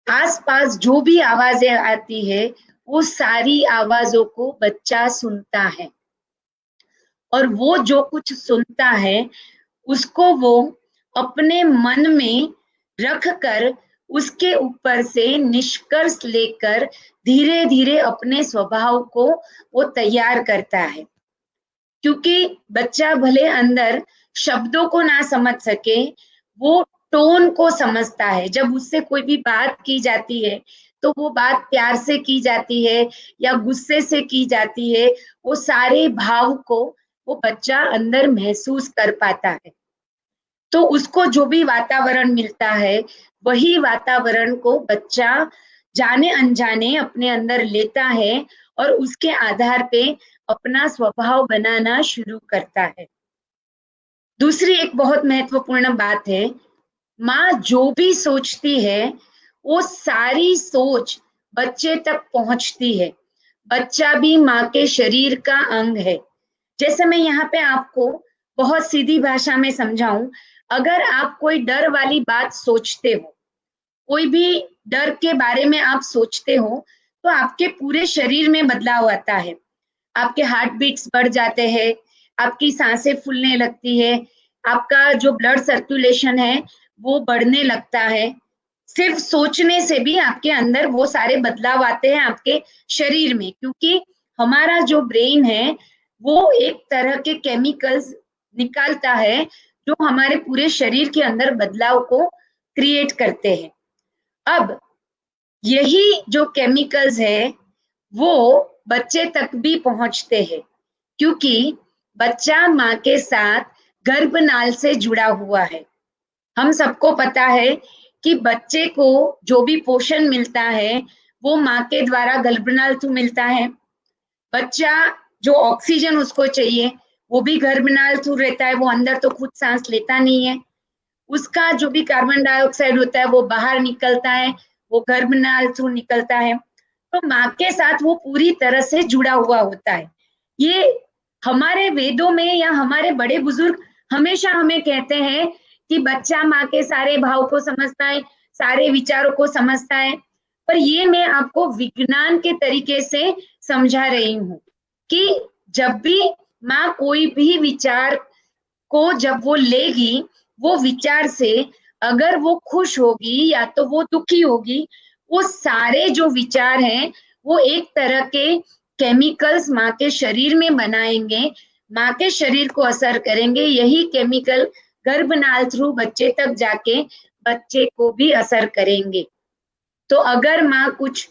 आसपास जो भी आवाजें आती है वो सारी आवाजों को बच्चा सुनता है, और वो जो कुछ सुनता है उसको वो अपने मन में रख कर उसके ऊपर से निष्कर्ष लेकर धीरे धीरे अपने स्वभाव को वो तैयार करता है। क्योंकि बच्चा भले अंदर शब्दों को ना समझ सके, वो टोन को समझता है। जब उससे कोई भी बात की जाती है तो वो बात प्यार से की जाती है या गुस्से से की जाती है, वो सारे भाव को वो बच्चा अंदर महसूस कर पाता है। तो उसको जो भी वातावरण मिलता है वही वातावरण को बच्चा जाने अनजाने अपने अंदर लेता है और उसके आधार पे अपना स्वभाव बनाना शुरू करता है। दूसरी एक बहुत महत्वपूर्ण बात है, माँ जो भी सोचती है वो सारी सोच बच्चे तक पहुंचती है। बच्चा भी माँ के शरीर का अंग है। जैसे मैं यहाँ पे आपको बहुत सीधी भाषा में समझाऊं, अगर आप कोई डर वाली बात सोचते हो, कोई भी डर के बारे में आप सोचते हो, तो आपके पूरे शरीर में बदलाव आता है। आपके हार्ट बीट्स बढ़ जाते हैं, आपकी सांसें फूलने लगती है, आपका जो ब्लड सर्कुलेशन है वो बढ़ने लगता है। सिर्फ सोचने से भी आपके अंदर वो सारे बदलाव आते हैं आपके शरीर में, क्योंकि हमारा जो ब्रेन है वो एक तरह के केमिकल्स निकालता है जो हमारे पूरे शरीर के अंदर बदलाव को क्रिएट करते हैं। अब यही जो केमिकल्स है वो बच्चे तक भी पहुंचते हैं, क्योंकि बच्चा माँ के साथ गर्भनाल से जुड़ा हुआ है। हम सबको पता है कि बच्चे को जो भी पोषण मिलता है वो माँ के द्वारा गर्भनाल थ्रू मिलता है। बच्चा जो ऑक्सीजन उसको चाहिए वो भी गर्भनाल थ्रू रहता है, वो अंदर तो खुद सांस लेता नहीं है। उसका जो भी कार्बन डाइऑक्साइड होता है वो बाहर निकलता है, वो गर्भनाल थ्रू निकलता है। तो माँ के साथ वो पूरी तरह से जुड़ा हुआ होता है। ये हमारे वेदों में या हमारे बड़े बुजुर्ग हमेशा हमें कहते हैं कि बच्चा माँ के सारे भाव को समझता है, सारे विचारों को समझता है। पर ये मैं आपको विज्ञान के तरीके से समझा रही हूँ कि जब भी माँ कोई भी विचार को जब वो लेगी, वो विचार से अगर वो खुश होगी या तो वो दुखी होगी, वो सारे जो विचार हैं वो एक तरह के केमिकल्स माँ के शरीर में बनाएंगे, माँ के शरीर को असर करेंगे। यही केमिकल गर्भनाल थ्रू बच्चे तक जाके बच्चे को भी असर करेंगे। तो अगर माँ कुछ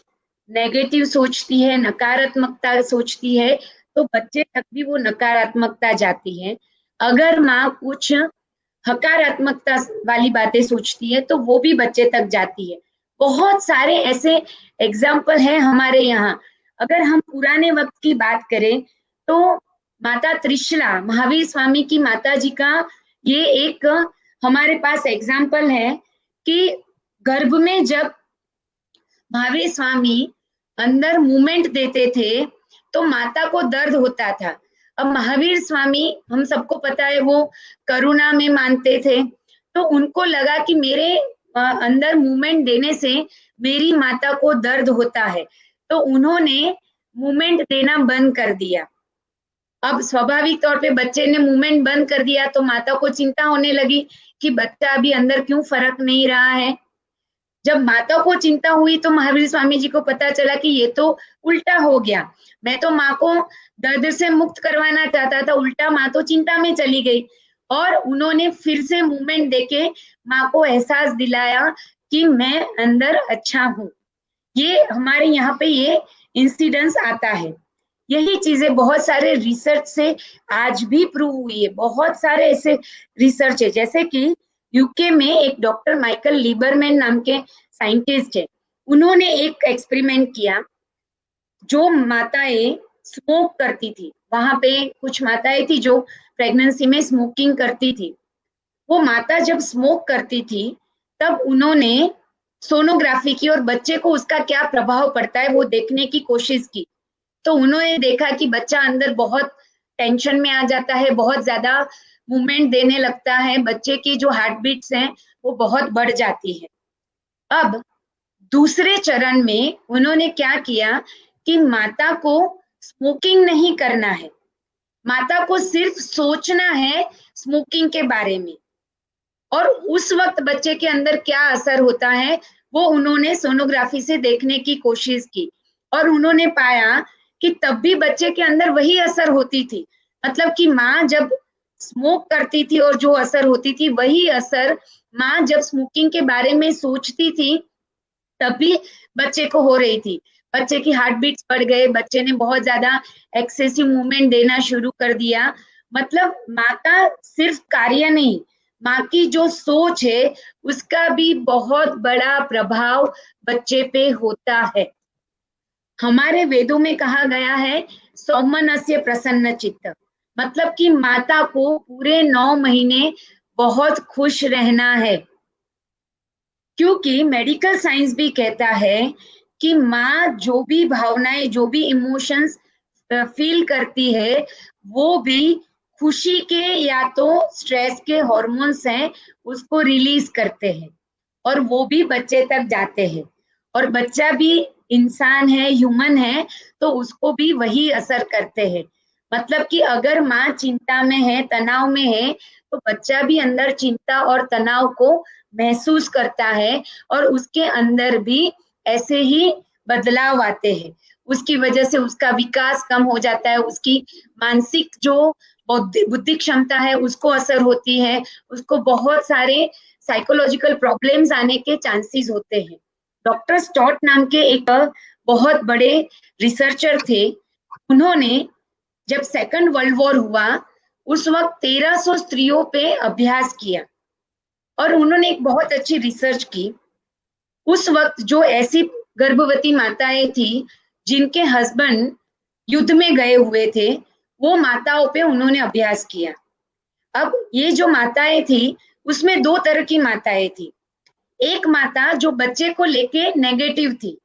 नेगेटिव सोचती है, नकारात्मकता सोचती है, तो बच्चे तक भी वो नकारात्मकता जाती है। अगर माँ कुछ हकारात्मकता वाली बातें सोचती है तो वो भी बच्चे तक जाती है। बहुत सारे ऐसे एग्जाम्पल हैं हमारे यहाँ। अगर हम पुराने वक्त की बात करें तो माता त्रिशला, महावीर स्वामी की माता जी का ये एक हमारे पास एग्जाम्पल है कि गर्भ में जब महावीर स्वामी अंदर मूवमेंट देते थे तो माता को दर्द होता था। अब महावीर स्वामी हम सबको पता है वो करुणा में मानते थे, तो उनको लगा कि मेरे अंदर मूवमेंट देने से मेरी माता को दर्द होता है, तो उन्होंने मूवमेंट देना बंद कर दिया। अब स्वाभाविक तौर पे बच्चे ने मूवमेंट बंद कर दिया तो माता को चिंता होने लगी कि बच्चा अभी अंदर क्यों फर्क नहीं रहा है। जब माता को चिंता हुई तो महावीर स्वामी जी को पता चला कि ये तो उल्टा हो गया, मैं तो माँ को दर्द से मुक्त करवाना चाहता था, उल्टा माँ तो चिंता में चली गई। और उन्होंने फिर से मूवमेंट देके माँ को एहसास दिलाया कि मैं अंदर अच्छा हूँ। ये हमारे यहाँ पे ये इंसिडेंस आता है। यही चीजें बहुत सारे रिसर्च से आज भी प्रूव हुई है। बहुत सारे ऐसे रिसर्च है, जैसे कि यूके में एक डॉक्टर माइकल लीबरमैन नाम के साइंटिस्ट है, उन्होंने एक एक्सपेरिमेंट किया। जो माताएं स्मोक करती थी, वहां पे कुछ माताएं थी जो प्रेगनेंसी में स्मोकिंग करती थी, वो माता जब स्मोक करती थी तब उन्होंने सोनोग्राफी की और बच्चे को उसका क्या प्रभाव पड़ता है वो देखने की कोशिश की। तो उन्होंने देखा कि बच्चा अंदर बहुत टेंशन में आ जाता है, बहुत ज्यादा मूवमेंट देने लगता है, बच्चे की जो हार्ट बीट्स हैं वो बहुत बढ़ जाती है। अब दूसरे चरण में उन्होंने क्या किया कि माता को स्मोकिंग नहीं करना है, माता को सिर्फ सोचना है स्मोकिंग के बारे में, और उस वक्त बच्चे के अंदर क्या असर होता है वो उन्होंने सोनोग्राफी से देखने की कोशिश की। और उन्होंने पाया कि तब भी बच्चे के अंदर वही असर होती थी, मतलब कि माँ जब स्मोक करती थी और जो असर होती थी वही असर माँ जब स्मोकिंग के बारे में सोचती थी तब भी बच्चे को हो रही थी। बच्चे की हार्ट बीट्स बढ़ गए, बच्चे ने बहुत ज्यादा एक्सेसिव मूवमेंट देना शुरू कर दिया। मतलब माँ का सिर्फ कार्य नहीं, माँ की जो सोच है उसका भी बहुत बड़ा प्रभाव बच्चे पे होता है। हमारे वेदों में कहा गया है सौमनस्य प्रसन्न चित्त, मतलब कि माता को पूरे 9 महीने बहुत खुश रहना है, क्योंकि मेडिकल साइंस भी कहता है कि माँ जो भी भावनाएं, जो भी इमोशंस फील करती है वो भी खुशी के या तो स्ट्रेस के हॉर्मोन्स हैं उसको रिलीज करते हैं और वो भी बच्चे तक जाते हैं। और बच्चा भी इंसान है, ह्यूमन है, तो उसको भी वही असर करते हैं। मतलब कि अगर माँ चिंता में है, तनाव में है, तो बच्चा भी अंदर चिंता और तनाव को महसूस करता है और उसके अंदर भी ऐसे ही बदलाव आते हैं। उसकी वजह से उसका विकास कम हो जाता है, उसकी मानसिक जो बुद्धि क्षमता है उसको असर होती है, उसको बहुत सारे साइकोलॉजिकल प्रॉब्लम्स आने के चांसेस होते हैं। डॉक्टर स्टॉट नाम के एक बहुत बड़े रिसर्चर थे, उन्होंने जब सेकंड वर्ल्ड वॉर हुआ उस वक्त 1300 स्त्रियों पे अभ्यास किया और उन्होंने एक बहुत अच्छी रिसर्च की। उस वक्त जो ऐसी गर्भवती माताएं थी जिनके हस्बैंड युद्ध में गए हुए थे, वो माताओं पे उन्होंने अभ्यास किया। अब ये जो माताएं थी उसमें 2 तरह की माताएं थी। एक माता जो बच्चे को लेके नेगेटिव थी,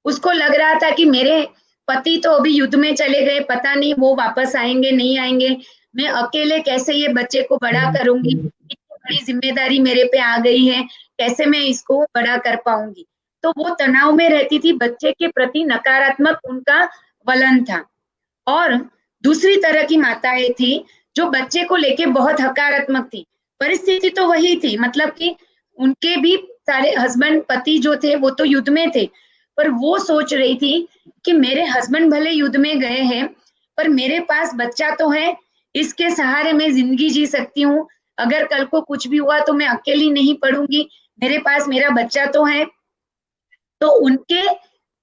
उसको लग रहा था कि मेरे पति तो अभी युद्ध में चले गए, पता नहीं वो वापस आएंगे नहीं आएंगे, मैं अकेले कैसे ये बच्चे को बड़ा करूंगी, इतनी बड़ी जिम्मेदारी मेरे पे आ गई है, कैसे मैं इसको बड़ा कर पाऊंगी। तो वो तनाव में रहती थी, बच्चे के प्रति नकारात्मक उनका वलन था। और दूसरी तरह की माताएं थी जो बच्चे को लेके बहुत हकारात्मक थी। परिस्थिति तो वही थी, मतलब कि उनके भी सारे हस्बैंड पति जो थे वो तो युद्ध में थे, पर वो सोच रही थी कि मेरे हस्बैंड भले युद्ध में गए हैं पर मेरे पास बच्चा तो है, इसके सहारे मैं जिंदगी जी सकती हूँ, अगर कल को कुछ भी हुआ तो मैं अकेली नहीं पड़ूंगी, मेरे पास मेरा बच्चा तो है। तो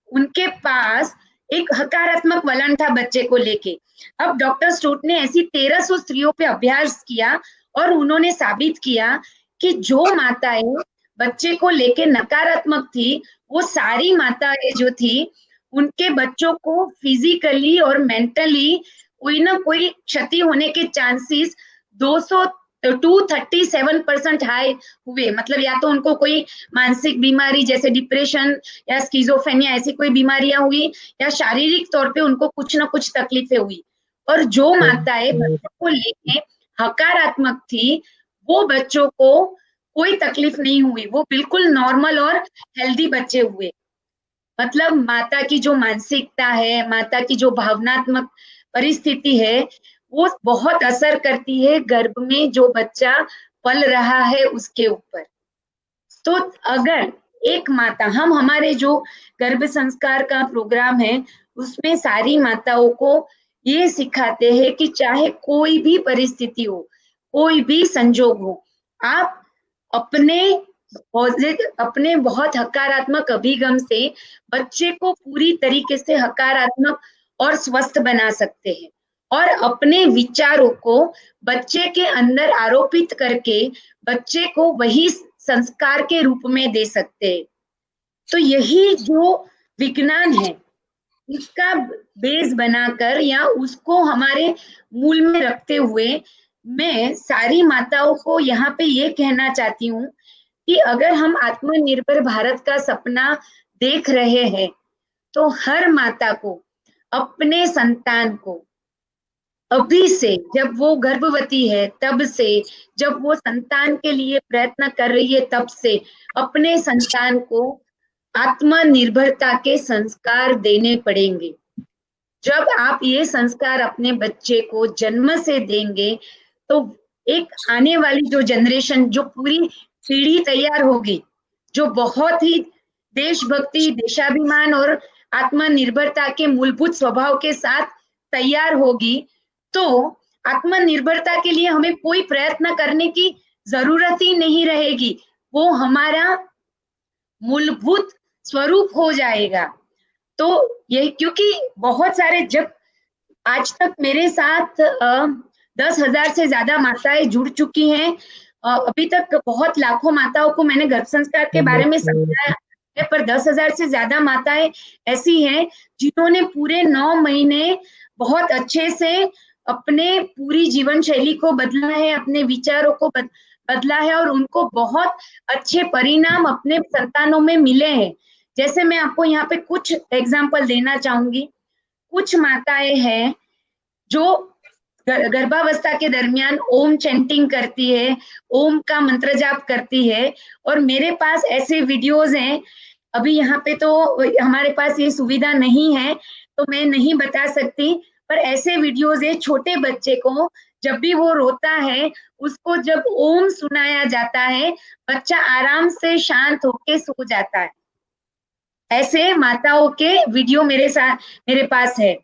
उनके पास एक हकारात्मक वलन था बच्चे को लेके। अब डॉक्टर स्टोट ने ऐसी 1300 स्त्रियों पे अभ्यास किया और उन्होंने साबित किया कि जो माताएं बच्चे को लेके नकारात्मक थी, वो सारी माताएं जो थी उनके बच्चों को फिजिकली और मेंटली कोई ना कोई क्षति होने के चांसेस 237% हाई हुए। मतलब या तो उनको कोई मानसिक बीमारी जैसे डिप्रेशन या स्किज़ोफ्रेनिया ऐसी कोई बीमारियां हुई, या शारीरिक तौर पे उनको कुछ ना कुछ तकलीफें हुई। और जो माताएं बच्चों को लेके हकारात्मक थी, वो बच्चों को कोई तकलीफ नहीं हुई, वो बिल्कुल नॉर्मल और हेल्दी बच्चे हुए। मतलब माता की जो मानसिकता है, माता की जो भावनात्मक परिस्थिति है, वो बहुत असर करती है गर्भ में जो बच्चा पल रहा है उसके ऊपर। तो अगर एक माता, हम हमारे जो गर्भ संस्कार का प्रोग्राम है उसमें सारी माताओं को ये सिखाते हैं कि चाहे कोई भी परिस्थिति हो, कोई भी संजोग हो, आप अपने बहुत हकारात्मक अभिगम से बच्चे को पूरी तरीके से हकारात्मक और स्वस्थ बना सकते हैं, और अपने विचारों को बच्चे के अंदर आरोपित करके बच्चे को वही संस्कार के रूप में दे सकते हैं। तो यही जो विज्ञान है, इसका बेस बनाकर या उसको हमारे मूल में रखते हुए मैं सारी माताओं को यहाँ पे ये कहना चाहती हूँ कि अगर हम आत्मनिर्भर भारत का सपना देख रहे हैं, तो हर माता को अपने संतान को अभी से, जब वो गर्भवती है तब से, जब वो संतान के लिए प्रयत्न कर रही है तब से, अपने संतान को आत्मनिर्भरता के संस्कार देने पड़ेंगे। जब आप ये संस्कार अपने बच्चे को जन्म से देंगे, तो एक आने वाली जो जनरेशन, जो पूरी पीढ़ी तैयार होगी, जो बहुत ही देशभक्ति, देशाभिमान और आत्मनिर्भरता के मूलभूत स्वभाव के साथ तैयार होगी। तो आत्मनिर्भरता के लिए हमें कोई प्रयत्न करने की जरूरत ही नहीं रहेगी, वो हमारा मूलभूत स्वरूप हो जाएगा। तो ये, क्योंकि बहुत सारे, जब आज तक मेरे साथ 10,000 से ज्यादा माताएं जुड़ चुकी हैं, अभी तक बहुत लाखों माताओं को मैंने गर्भ संस्कार के बारे में समझाया है, पर 10,000 से ज्यादा माताएं ऐसी हैं जिन्होंने पूरे 9 महीने बहुत अच्छे से अपने पूरी जीवन शैली को बदला है, अपने विचारों को बदला है, और उनको बहुत अच्छे परिणाम अपने संतानों में मिले हैं। जैसे मैं आपको यहाँ पे कुछ एग्जाम्पल देना चाहूंगी। कुछ माताएं हैं जो गर्भावस्था के दरमियान ओम चैंटिंग करती है, ओम का मंत्र जाप करती है, और मेरे पास ऐसे वीडियोस हैं। अभी यहाँ पे तो हमारे पास ये सुविधा नहीं है तो मैं नहीं बता सकती, पर ऐसे वीडियोस है, छोटे बच्चे को जब भी वो रोता है, उसको जब ओम सुनाया जाता है, बच्चा आराम से शांत होके सो जाता है। ऐसे माताओं के वीडियो मेरे पास है।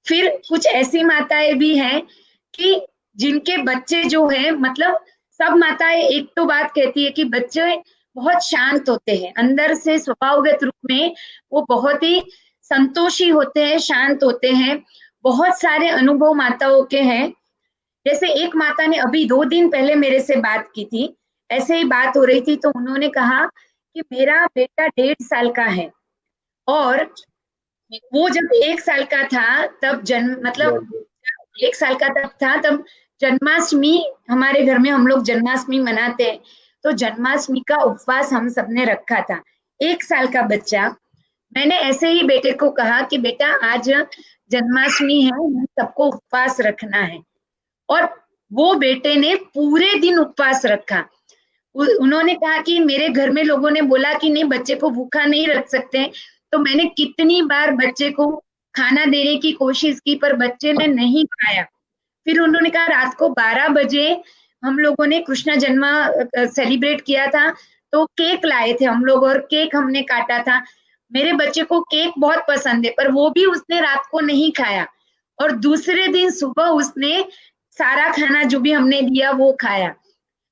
फिर कुछ ऐसी माताएं भी हैं कि जिनके बच्चे जो है, मतलब सब माताएं एक तो बात कहती है कि बच्चे बहुत शांत होते हैं, अंदर से स्वभावगत रूप में वो बहुत ही संतोषी होते हैं, शांत होते हैं। बहुत सारे अनुभव माताओं के हैं। जैसे एक माता ने अभी 2 दिन पहले मेरे से बात की थी, ऐसे ही बात हो रही थी, तो उन्होंने कहा कि मेरा बेटा 1.5 साल का है, और वो जब 1 साल का था तब मतलब 1 साल का तब था, तब जन्माष्टमी, हमारे घर में हम लोग जन्माष्टमी मनाते हैं, तो जन्माष्टमी का उपवास हम सबने रखा था। 1 साल का बच्चा, मैंने ऐसे ही बेटे को कहा कि बेटा आज जन्माष्टमी है, सबको उपवास रखना है, और वो बेटे ने पूरे दिन उपवास रखा। उन्होंने कहा कि मेरे घर में लोगों ने बोला कि नहीं, बच्चे को भूखा नहीं रख सकते, तो मैंने कितनी बार बच्चे को खाना देने की कोशिश की, पर बच्चे ने नहीं खाया। फिर उन्होंने कहा रात को 12 बजे हम लोगों ने कृष्ण जन्म सेलिब्रेट किया था, तो केक लाए थे हम लोग, और केक हमने काटा था। मेरे बच्चे को केक बहुत पसंद है, पर वो भी उसने रात को नहीं खाया, और दूसरे दिन सुबह उसने सारा खाना जो भी हमने दिया वो खाया।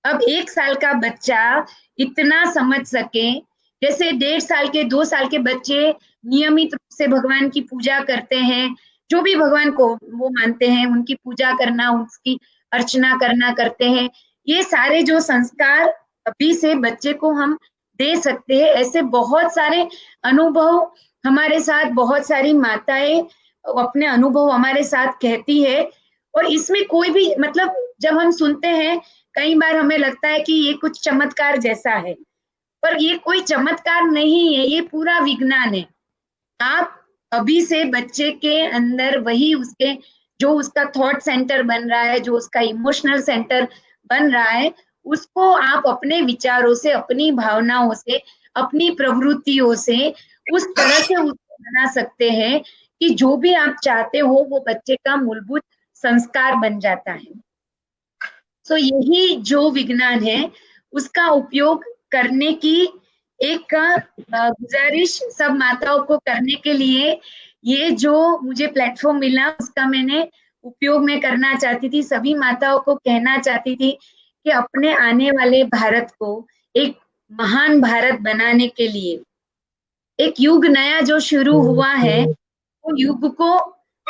अब 1 साल का बच्चा इतना समझ सके, जैसे 1.5 साल के 2 साल के बच्चे नियमित रूप से भगवान की पूजा करते हैं, जो भी भगवान को वो मानते हैं उनकी पूजा करना, उसकी अर्चना करना करते हैं। ये सारे जो संस्कार अभी से बच्चे को हम दे सकते हैं। ऐसे बहुत सारे अनुभव हमारे साथ बहुत सारी माताएं अपने अनुभव हमारे साथ कहती है। और इसमें कोई भी मतलब जब हम सुनते हैं कई बार हमें लगता है कि ये कुछ चमत्कार जैसा है, पर ये कोई चमत्कार नहीं है, ये पूरा विज्ञान है। आप अभी से बच्चे के अंदर वही उसके जो उसका थॉट सेंटर बन रहा है, जो उसका इमोशनल सेंटर बन रहा है, उसको आप अपने विचारों से, अपनी भावनाओं से, अपनी प्रवृत्तियों से उस तरह से उसको बना सकते हैं कि जो भी आप चाहते हो वो बच्चे का मूलभूत संस्कार बन जाता है। तो यही जो विज्ञान है उसका उपयोग करने की एक गुजारिश सब माताओं को करने के लिए, ये जो मुझे प्लेटफॉर्म मिला उसका मैंने उपयोग में करना चाहती थी। सभी माताओं को कहना चाहती थी कि अपने आने वाले भारत को एक महान भारत बनाने के लिए एक युग नया जो शुरू हुआ है, वो युग को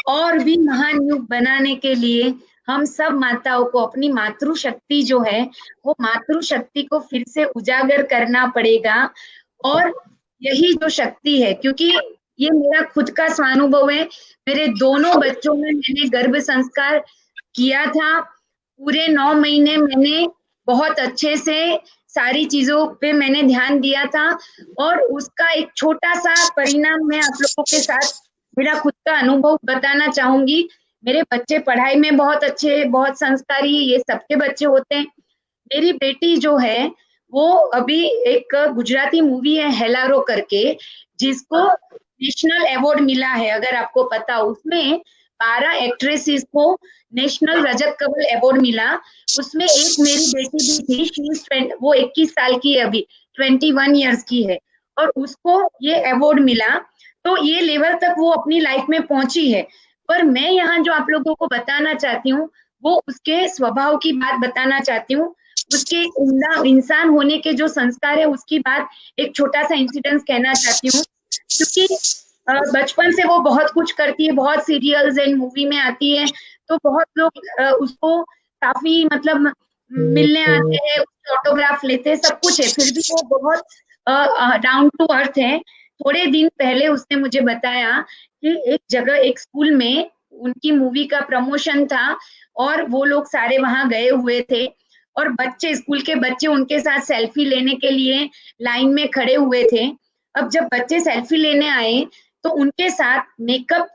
और भी महान युग बनाने के लिए हम सब माताओं को अपनी मातृशक्ति जो है वो मातृशक्ति को फिर से उजागर करना पड़ेगा। और यही जो शक्ति है, क्योंकि ये मेरा खुद का स्वानुभव है, मेरे दोनों बच्चों में मैंने गर्भ संस्कार किया था। पूरे 9 महीने मैंने बहुत अच्छे से सारी चीजों पे मैंने ध्यान दिया था, और उसका एक छोटा सा परिणाम मैं आप लोगों के साथ मेरा खुद का अनुभव बताना चाहूंगी। मेरे बच्चे पढ़ाई में बहुत अच्छे, बहुत संस्कारी, ये सबके बच्चे होते हैं। मेरी बेटी जो है वो अभी एक गुजराती मूवी है हेलारो करके, जिसको नेशनल अवार्ड मिला है, अगर आपको पता हो। उसमें 12 एक्ट्रेसेस को नेशनल रजत कमल अवार्ड मिला। उसमें एक मेरी बेटी भी थी, वो 21 साल की है अभी, 21 ईयर्स की है, और उसको ये अवार्ड मिला। तो ये लेवल तक वो अपनी लाइफ में पहुंची है। पर मैं यहाँ जो आप लोगों को बताना चाहती हूँ वो उसके स्वभाव की बात बताना चाहती हूँ, उसके उम्दा इंसान होने के जो संस्कार है उसकी बात, एक छोटा सा इंसिडेंस कहना चाहती हूँ। क्योंकि बचपन से वो बहुत कुछ करती है, बहुत सीरियल्स एंड मूवी में आती है, तो बहुत लोग उसको काफी मतलब मिलने आते हैं, उसके ऑटोग्राफ लेते हैं, सब कुछ है, फिर भी वो बहुत डाउन टू अर्थ है। थोड़े दिन पहले उसने मुझे बताया कि एक जगह एक स्कूल में उनकी मूवी का प्रमोशन था और वो लोग सारे वहां गए हुए थे, और बच्चे, स्कूल के बच्चे उनके साथ सेल्फी लेने के लिए लाइन में खड़े हुए थे। अब जब बच्चे सेल्फी लेने आए तो उनके साथ मेकअप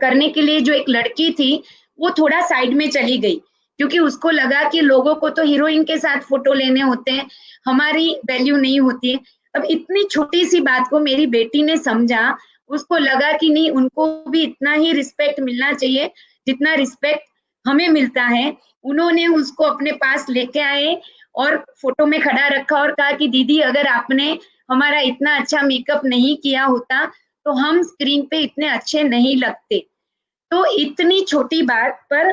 करने के लिए जो एक लड़की थी वो थोड़ा साइड में चली गई, क्योंकि उसको लगा कि लोगों को तो हीरोइन के साथ फोटो लेने होते हैं, हमारी वैल्यू नहीं होती है। अब इतनी छोटी सी बात को मेरी बेटी ने समझा, उसको लगा कि नहीं, उनको भी इतना ही रिस्पेक्ट मिलना चाहिए जितना रिस्पेक्ट हमें मिलता है। उन्होंने उसको अपने पास लेके आए और फोटो में खड़ा रखा और कहा कि दीदी, अगर आपने हमारा इतना अच्छा मेकअप नहीं किया होता तो हम स्क्रीन पे इतने अच्छे नहीं लगते। तो इतनी छोटी बात पर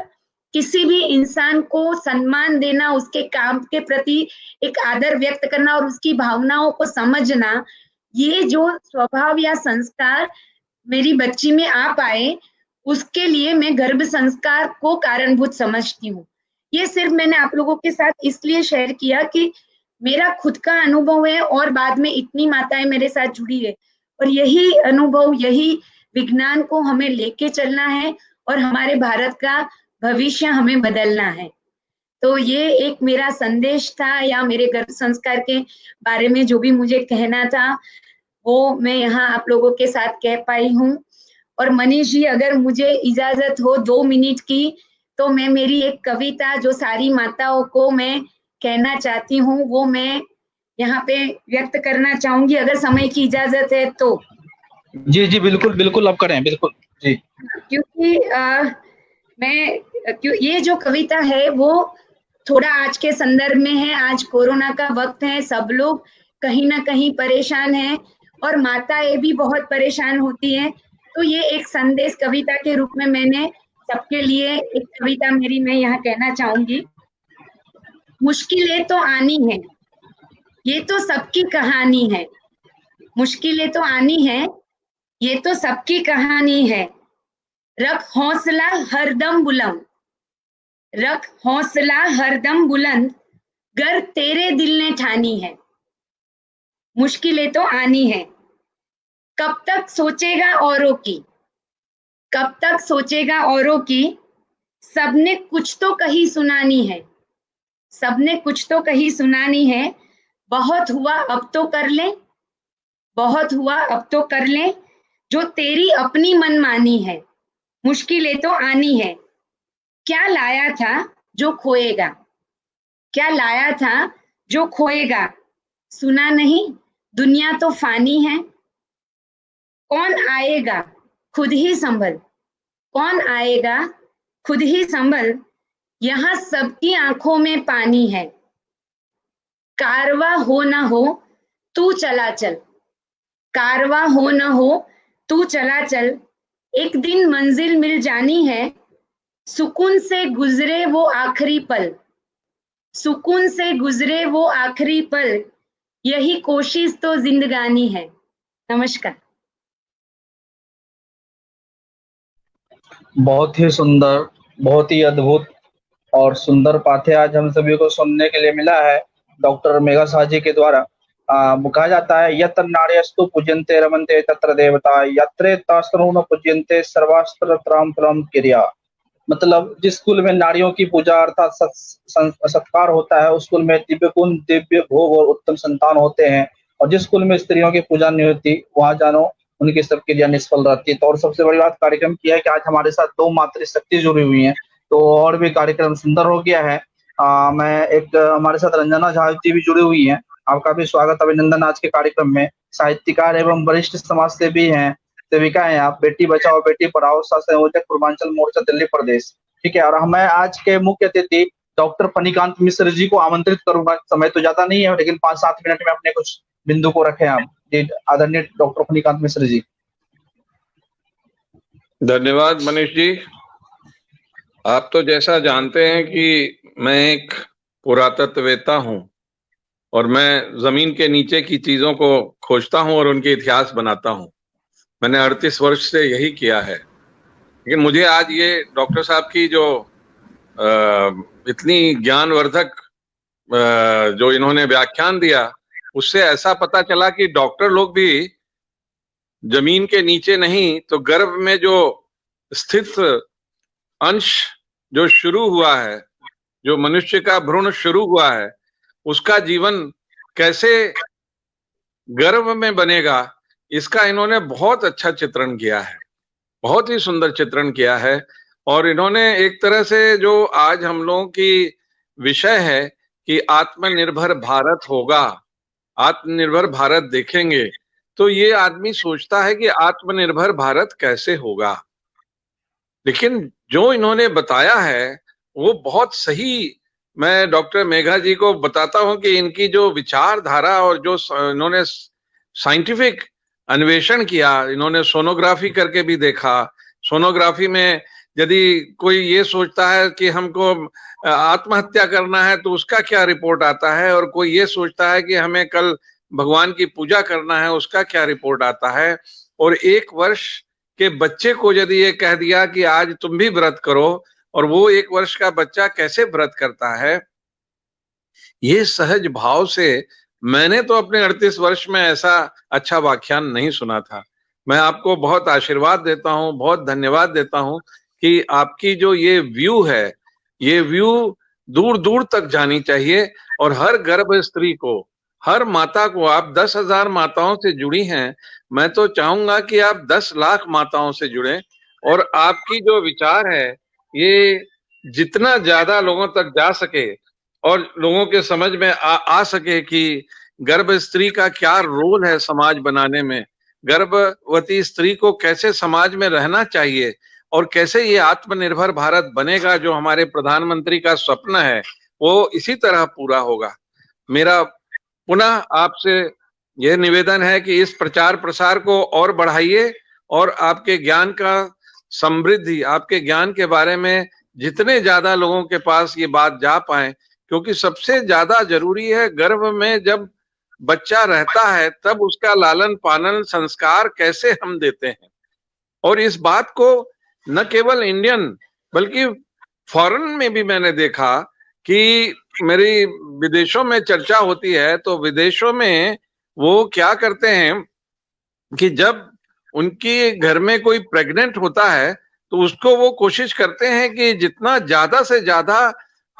किसी भी इंसान को सम्मान देना, उसके काम के प्रति एक आदर व्यक्त करना और उसकी भावनाओं को समझना, ये जो स्वभाव या संस्कार मेरी बच्ची में आ पाए, उसके लिए मैं गर्भ संस्कार को कारणभूत समझती हूँ। ये सिर्फ मैंने आप लोगों के साथ इसलिए शेयर किया कि मेरा खुद का अनुभव है और बाद में इतनी माताएं मेरे साथ जुड़ी है, और यही अनुभव, यही विज्ञान को हमें लेके चलना है और हमारे भारत का भविष्य हमें बदलना है। तो ये एक मेरा संदेश था, या मेरे गर्भ संस्कार के बारे में जो भी मुझे कहना था वो मैं यहाँ आप लोगों के साथ कह पाई हूँ। और मनीष जी, अगर मुझे इजाजत हो 2 मिनट की, तो मैं मेरी एक कविता जो सारी माताओं को मैं कहना चाहती हूँ वो मैं यहाँ पे व्यक्त करना चाहूंगी, अगर समय की इजाजत है तो। जी जी, बिल्कुल बिल्कुल, आप करें, बिल्कुल जी। क्योंकि ये जो कविता है वो थोड़ा आज के संदर्भ में है। आज कोरोना का वक्त है, सब लोग कहीं ना कहीं परेशान हैं और माताएं भी बहुत परेशान होती हैं। तो ये एक संदेश कविता के रूप में मैंने सबके लिए एक कविता मेरी मैं यहाँ कहना चाहूंगी। मुश्किलें तो आनी है, ये तो सबकी कहानी है। मुश्किलें तो आनी है, ये तो सबकी कहानी है। रख हौसला हरदम बुलंद, रख हौसला हरदम बुलंद, गर तेरे दिल ने ठानी है। मुश्किलें तो आनी है, कब तक सोचेगा औरों की, कब तक सोचेगा औरों की, सबने कुछ तो कही सुनानी है, सबने कुछ तो कही सुनानी है। बहुत हुआ अब तो कर ले, बहुत हुआ अब तो कर ले, जो तेरी अपनी मनमानी है, मुश्किलें तो आनी है। क्या लाया था जो खोएगा, क्या लाया था जो खोएगा, सुना नहीं दुनिया तो फानी है। कौन आएगा खुद ही संभल, कौन आएगा खुद ही संभल, यहाँ सबकी आंखों में पानी है। कारवा हो ना हो तू चला चल, कारवा हो ना हो तू चला चल, एक दिन मंजिल मिल जानी है। सुकून से गुजरे वो आखिरी पल, सुकून से गुजरे वो आखिरी पल, यही कोशिश तो जिंदगानी है। नमस्कार। बहुत ही सुंदर, बहुत ही अद्भुत और सुंदर पाठ्य आज हम सभी को सुनने के लिए मिला है डॉक्टर मेघा शाह जी के द्वारा। कहा जाता है यत्र नार्यस्तु पूज्यन्ते रमन्ते तत्र देवता, यत्रे तास्त्रो न पूज्यन्ते सर्वास्त्र त्राम त्राम क्रिया। मतलब जिस स्कूल में नारियों की पूजा अर्थात सत्कार होता है, उस स्कूल में दिव्य गुण, दिव्य भोग और उत्तम संतान होते हैं। और जिस स्कूल में स्त्रियों की पूजा नहीं होती, वहां जानो उनकी सब क्रिया निष्फल रहती है। तो और सबसे बड़ी बात कार्यक्रम की है कि आज हमारे साथ 2 मातृशक्ति जुड़ी हुई हैं, तो और भी कार्यक्रम सुंदर हो गया है। मैं एक हमारे साथ रंजना झा जी भी जुड़ी हुई हैं। आपका भी स्वागत अभिनंदन आज के कार्यक्रम में। साहित्यकार एवं वरिष्ठ समाज सेवी हैं, सेविका हैं आप, बेटी बचाओ बेटी पढ़ाओ सह संयोजक पूर्वांचल मोर्चा दिल्ली प्रदेश। ठीक है, और मैं आज के मुख्य अतिथि डॉक्टर फणिकांत मिश्र जी को आमंत्रित करूंगा। समय तो ज्यादा नहीं है, लेकिन 5-7 मिनट में अपने कुछ बिंदु को रखें आप। आदरणीय डॉक्टर फणिकांत मिश्र जी। धन्यवाद मनीष जी। आप तो जैसा जानते हैं कि मैं एक पुरातत्ववेत्ता हूं और मैं जमीन के नीचे की चीजों को खोजता हूं और उनके इतिहास बनाता हूं। मैंने 38 वर्ष से यही किया है। लेकिन मुझे आज ये डॉक्टर साहब की जो इतनी ज्ञानवर्धक जो इन्होंने व्याख्यान दिया, उससे ऐसा पता चला कि डॉक्टर लोग भी जमीन के नीचे नहीं तो गर्भ में जो स्थित अंश जो शुरू हुआ है, जो मनुष्य का भ्रूण शुरू हुआ है, उसका जीवन कैसे गर्भ में बनेगा, इसका इन्होंने बहुत अच्छा चित्रण किया है, बहुत ही सुंदर चित्रण किया है। और इन्होंने एक तरह से जो आज हम लोगों की विषय है कि आत्मनिर्भर भारत होगा, आत्मनिर्भर भारत देखेंगे, तो ये आदमी सोचता है कि आत्मनिर्भर भारत कैसे होगा। लेकिन जो इन्होंने बताया है वो बहुत सही। मैं डॉक्टर मेघा जी को बताता हूं कि इनकी जो विचारधारा और जो इन्होंने साइंटिफिक अन्वेषण किया, इन्होंने सोनोग्राफी करके भी देखा। सोनोग्राफी में यदि कोई ये सोचता है कि हमको आत्महत्या करना है तो उसका क्या रिपोर्ट आता है, और कोई ये सोचता है कि हमें कल भगवान की पूजा करना है, उसका क्या रिपोर्ट आता है। और 1 वर्ष के बच्चे को यदि ये कह दिया कि आज तुम भी व्रत करो, और वो 1 वर्ष का बच्चा कैसे व्रत करता है, ये सहज भाव से, मैंने तो अपने 38 वर्ष में ऐसा अच्छा व्याख्यान नहीं सुना था। मैं आपको बहुत आशीर्वाद देता हूं, बहुत धन्यवाद देता हूं कि आपकी जो ये व्यू है, ये व्यू दूर दूर तक जानी चाहिए। और हर गर्भ स्त्री को, हर माता को, आप 10,000 माताओं से जुड़ी हैं, मैं तो चाहूंगा कि आप 10 लाख माताओं से जुड़ें, और आपकी जो विचार है ये जितना ज्यादा लोगों तक जा सके और लोगों के समझ में आ सके कि गर्भ स्त्री का क्या रोल है समाज बनाने में, गर्भवती स्त्री को कैसे समाज में रहना चाहिए, और कैसे ये आत्मनिर्भर भारत बनेगा जो हमारे प्रधानमंत्री का स्वप्न है, वो इसी तरह पूरा होगा। मेरा पुनः आपसे यह निवेदन है कि इस प्रचार प्रसार को और बढ़ाइए, और आपके ज्ञान का समृद्धि, आपके ज्ञान के बारे में जितने ज्यादा लोगों के पास ये बात जा पाए, क्योंकि सबसे ज्यादा जरूरी है गर्भ में जब बच्चा रहता है तब उसका लालन पालन संस्कार कैसे हम देते हैं। और इस बात को न केवल इंडियन बल्कि फॉरेन में भी मैंने देखा कि मेरी विदेशों में चर्चा होती है, तो विदेशों में वो क्या करते हैं कि जब उनकी घर में कोई प्रेग्नेंट होता है तो उसको वो कोशिश करते हैं कि जितना ज्यादा से ज्यादा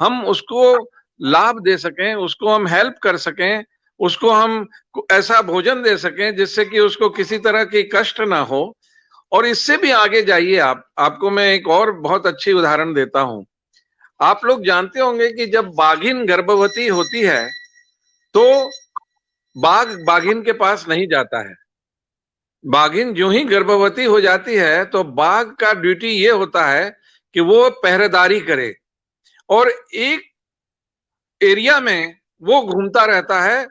हम उसको लाभ दे सकें, उसको हम हेल्प कर सकें, उसको हम ऐसा भोजन दे सकें जिससे कि उसको किसी तरह की कष्ट ना हो। और इससे भी आगे जाइए आपको मैं एक और बहुत अच्छी उदाहरण देता हूं। आप लोग जानते होंगे कि जब बाघिन गर्भवती होती है तो बाघ बाघिन के पास नहीं जाता है। बाघिन जो ही गर्भवती हो जाती है तो बाघ का ड्यूटी ये होता है कि वो पहरेदारी करे और एक एरिया में वो घूमता रहता है,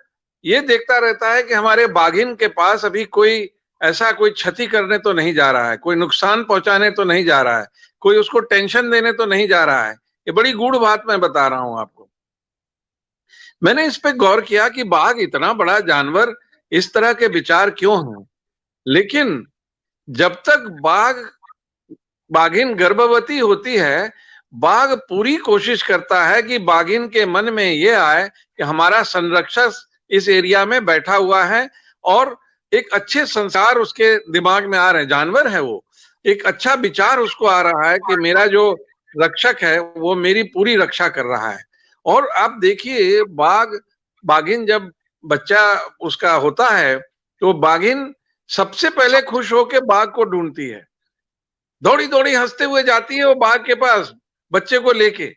ये देखता रहता है कि हमारे बाघिन के पास अभी कोई ऐसा कोई क्षति करने तो नहीं जा रहा है, कोई नुकसान पहुंचाने तो नहीं जा रहा है, कोई उसको टेंशन देने तो नहीं जा रहा है। ये बड़ी गूढ़ बात मैं बता रहा हूं आपको। मैंने इस पे गौर किया कि बाघ इतना बड़ा जानवर, इस तरह के विचार क्यों हैं। लेकिन जब तक बाघिन गर्भवती होती है, बाघ पूरी कोशिश करता है कि बाघिन के मन में ये आए कि हमारा संरक्षक इस एरिया में बैठा हुआ है और एक अच्छे संस्कार उसके दिमाग में आ रहे हैं। जानवर है वो, एक अच्छा विचार उसको आ रहा है कि मेरा जो रक्षक है वो मेरी पूरी रक्षा कर रहा है। और आप देखिए बाघिन जब बच्चा उसका होता है तो बाघिन सबसे पहले खुश होकर बाघ को ढूंढती है, दौड़ी दौड़ी हंसते हुए जाती है वो बाघ के पास बच्चे को लेके,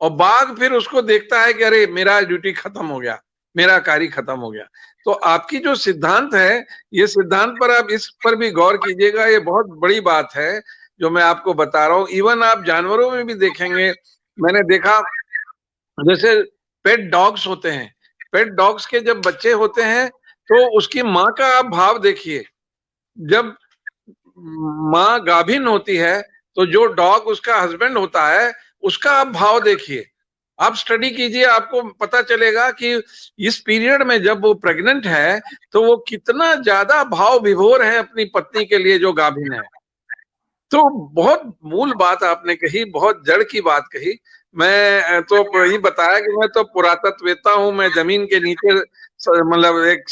और बाघ फिर उसको देखता है कि अरे मेरा ड्यूटी खत्म हो गया, मेरा कार्य खत्म हो गया। तो आपकी जो सिद्धांत है, ये सिद्धांत पर आप इस पर भी गौर कीजिएगा, ये बहुत बड़ी बात है जो मैं आपको बता रहा हूँ। इवन आप जानवरों में भी देखेंगे, मैंने देखा जैसे पेट डॉग्स होते हैं, पेट डॉग्स के जब बच्चे होते हैं तो उसकी माँ का आप भाव देखिए। जब माँ गाभिन होती है तो जो डॉग उसका हस्बैंड होता है उसका आप भाव देखिए, आप स्टडी कीजिए, आपको पता चलेगा कि इस पीरियड में जब वो प्रेग्नेंट है तो वो कितना ज्यादा भाव विभोर है अपनी पत्नी के लिए जो गाभिन है। तो बहुत मूल बात आपने कही, बहुत जड़ की बात कही। मैं तो यही बताया कि मैं तो पुरातत्ववेत्ता हूं, मैं जमीन के नीचे मतलब एक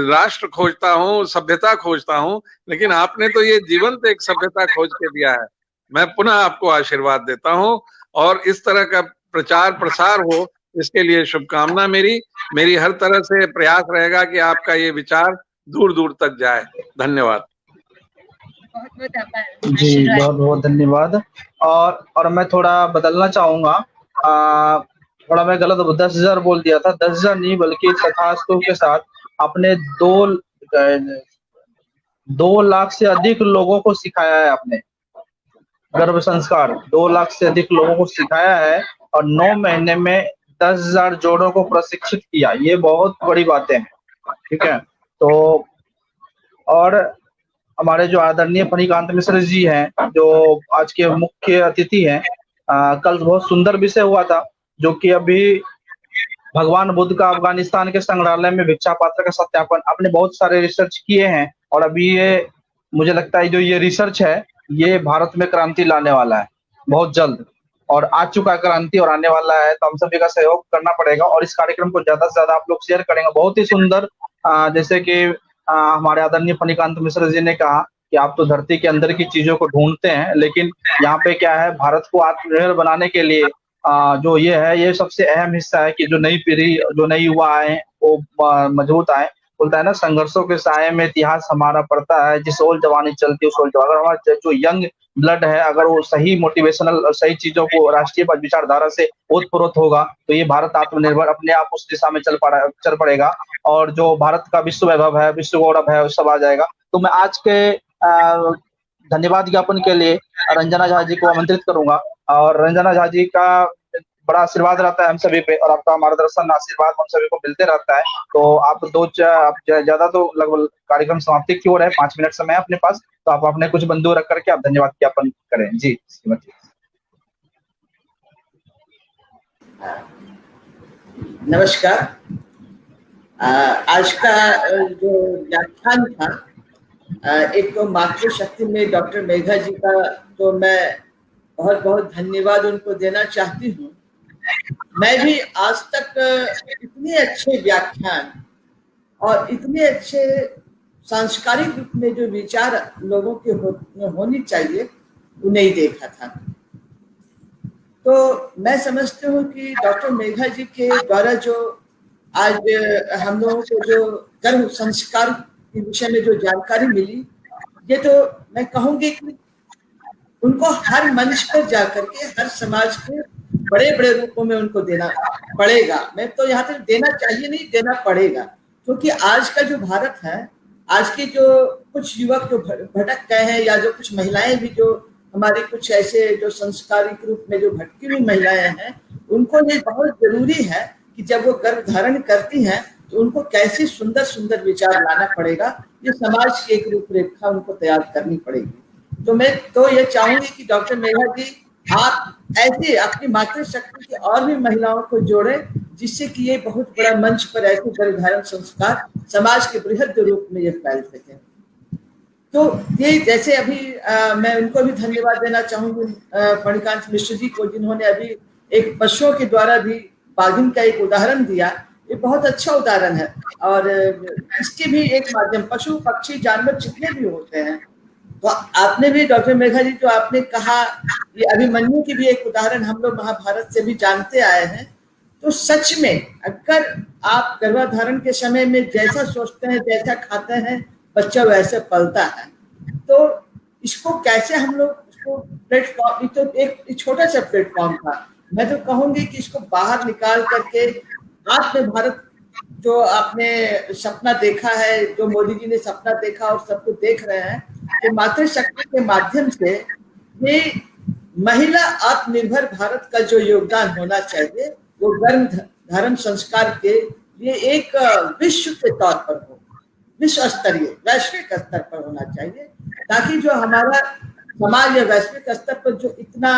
राष्ट्र खोजता हूं, सभ्यता खोजता हूं, लेकिन आपने तो ये जीवंत एक सभ्यता खोज के दिया है। मैं पुनः आपको आशीर्वाद देता हूं और इस तरह का प्रचार प्रसार हो इसके लिए शुभकामना मेरी हर तरह से प्रयास रहेगा कि आपका ये विचार दूर दूर तक जाए। धन्यवाद। बहुत बहुत आभार। जी, बहुत बहुत धन्यवाद। और मैं थोड़ा बदलना चाहूंगा, थोड़ा मैं गलत 10,000 बोल दिया था, 10,000 नहीं बल्कि तथास्तु के साथ आपने 2 लाख से अधिक लोगों को सिखाया है। आपने गर्भ संस्कार 2 लाख से अधिक लोगों को सिखाया है और 9 महीने में 10,000 जोड़ों को प्रशिक्षित किया। ये बहुत बड़ी बातें हैं, ठीक है। तो और हमारे जो आदरणीय फणिकांत मिश्र जी हैं, जो आज के मुख्य अतिथि हैं, कल बहुत सुंदर विषय हुआ था जो कि अभी भगवान बुद्ध का अफगानिस्तान के संग्रहालय में भिक्षा पात्र का सत्यापन, आपने बहुत सारे रिसर्च किए हैं और अभी ये मुझे लगता है जो ये रिसर्च है ये भारत में क्रांति लाने वाला है बहुत जल्द, और आ चुका क्रांति और आने वाला है। तो हम सभी का सहयोग करना पड़ेगा और इस कार्यक्रम को ज्यादा से ज्यादा आप लोग शेयर करेंगे। बहुत ही सुंदर, जैसे कि हमारे आदरणीय फणिकांत मिश्र जी ने कहा कि आप तो धरती के अंदर की चीजों को ढूंढते हैं, लेकिन यहाँ पे क्या है, भारत को आत्मनिर्भर बनाने के लिए जो ये है ये सबसे अहम हिस्सा है कि जो नई पीढ़ी, जो नई युवा आए वो मजबूत आए। बोलता है ना, संघर्षों के साये में इतिहास हमारा पड़ता है, जिस ओर जवानी चलती है उस ओर। अगर हमारा जो यंग ब्लड है, अगर वो सही मोटिवेशनल सही चीजों को राष्ट्रीय विचारधारा से ओतप्रोत होगा तो ये भारत आत्मनिर्भर अपने आप उस दिशा में चल पड़ेगा और जो भारत का विश्व वैभव है, विश्व गौरव है, वो सब आ जाएगा। तो मैं आज के धन्यवाद ज्ञापन के लिए रंजना झा जी को आमंत्रित करूंगा और रंजना झा जी का बड़ा आशीर्वाद रहता है हम सभी पे और आपका मार्गदर्शन आशीर्वाद हम सभी को मिलते रहता है। तो आप ज्यादा तो लगभग कार्यक्रम समाप्ति की ओर है, 5 मिनट समय है अपने पास, तो आप अपने कुछ बंधु रख करके आप धन्यवाद ज्ञापन करें। जी श्रीमती। नमस्कार। आज का जो व्याख्यान था, एक तो मातृशक्ति में डॉक्टर मेघा जी का तो मैं बहुत बहुत धन्यवाद उनको देना चाहती हूँ। मैं भी आज तक इतने अच्छे व्याख्यान और इतने अच्छे सांस्कारिक रूप में जो विचार लोगों के होनी चाहिए वो नहीं देखा था। तो मैं समझती हूँ कि डॉक्टर मेघा जी के द्वारा जो आज हम लोगों को जो गर्भ संस्कार के विषय में जो जानकारी मिली, ये तो मैं कहूँगी कि उनको हर मंच पर जाकर के हर समाज के बड़े बड़े रूपों में उनको देना पड़ेगा। मैं तो यहाँ तक देना चाहिए नहीं, देना पड़ेगा, क्योंकि आज का जो भारत है, आज के जो कुछ युवक जो भटक गए हैं, या जो कुछ महिलाएं भी जो हमारी कुछ ऐसे जो संस्कारिक रूप में जो भटकी हुई महिलाएं हैं, उनको ये बहुत जरूरी है कि जब वो गर्भ धारण करती हैं तो उनको कैसे सुंदर सुंदर विचार लाना पड़ेगा, ये समाज की एक रूपरेखा उनको तैयार करनी पड़ेगी। तो मैं तो ये चाहूंगी कि डॉक्टर मेघा जी आप ऐसे अपनी मातृशक्ति की और भी महिलाओं को जोड़ें, जिससे कि ये बहुत बड़ा मंच पर ऐसे गर्भधारण संस्कार समाज के बृहद रूप में ये फैल सके। तो ये जैसे अभी मैं उनको भी धन्यवाद देना चाहूंगी फणिकांत मिश्र जी को, जिन्होंने अभी एक पशुओं के द्वारा भी बाघिन का एक उदाहरण दिया। ये बहुत अच्छा उदाहरण है, और इसके भी एक माध्यम पशु पक्षी जानवर जितने भी होते हैं, तो आपने भी डॉक्टर मेघा जी जो आपने कहा, ये अभिमन्यु की भी एक उदाहरण हम लोग महाभारत से भी जानते आए हैं। तो सच में अगर आप गर्भधारण के समय में जैसा सोचते हैं, जैसा खाते हैं, बच्चा वैसे पलता है। तो इसको कैसे हम लोग इसको प्लेटफॉर्म, तो एक छोटा सा प्लेटफॉर्म था, मैं तो कहूंगी कि इसको बाहर निकाल करके आत्म भारत जो आपने सपना देखा है, जो मोदी जी ने सपना देखा और सबको देख रहे हैं, तो मातृशक्ति के माध्यम से ये महिला आत्मनिर्भर भारत का जो योगदान होना चाहिए वो गर्भ धारण संस्कार के लिए एक विश्व के तौर पर हो, विश्व स्तरीय वैश्विक स्तर पर होना चाहिए, ताकि जो हमारा समाज या वैश्विक स्तर पर जो इतना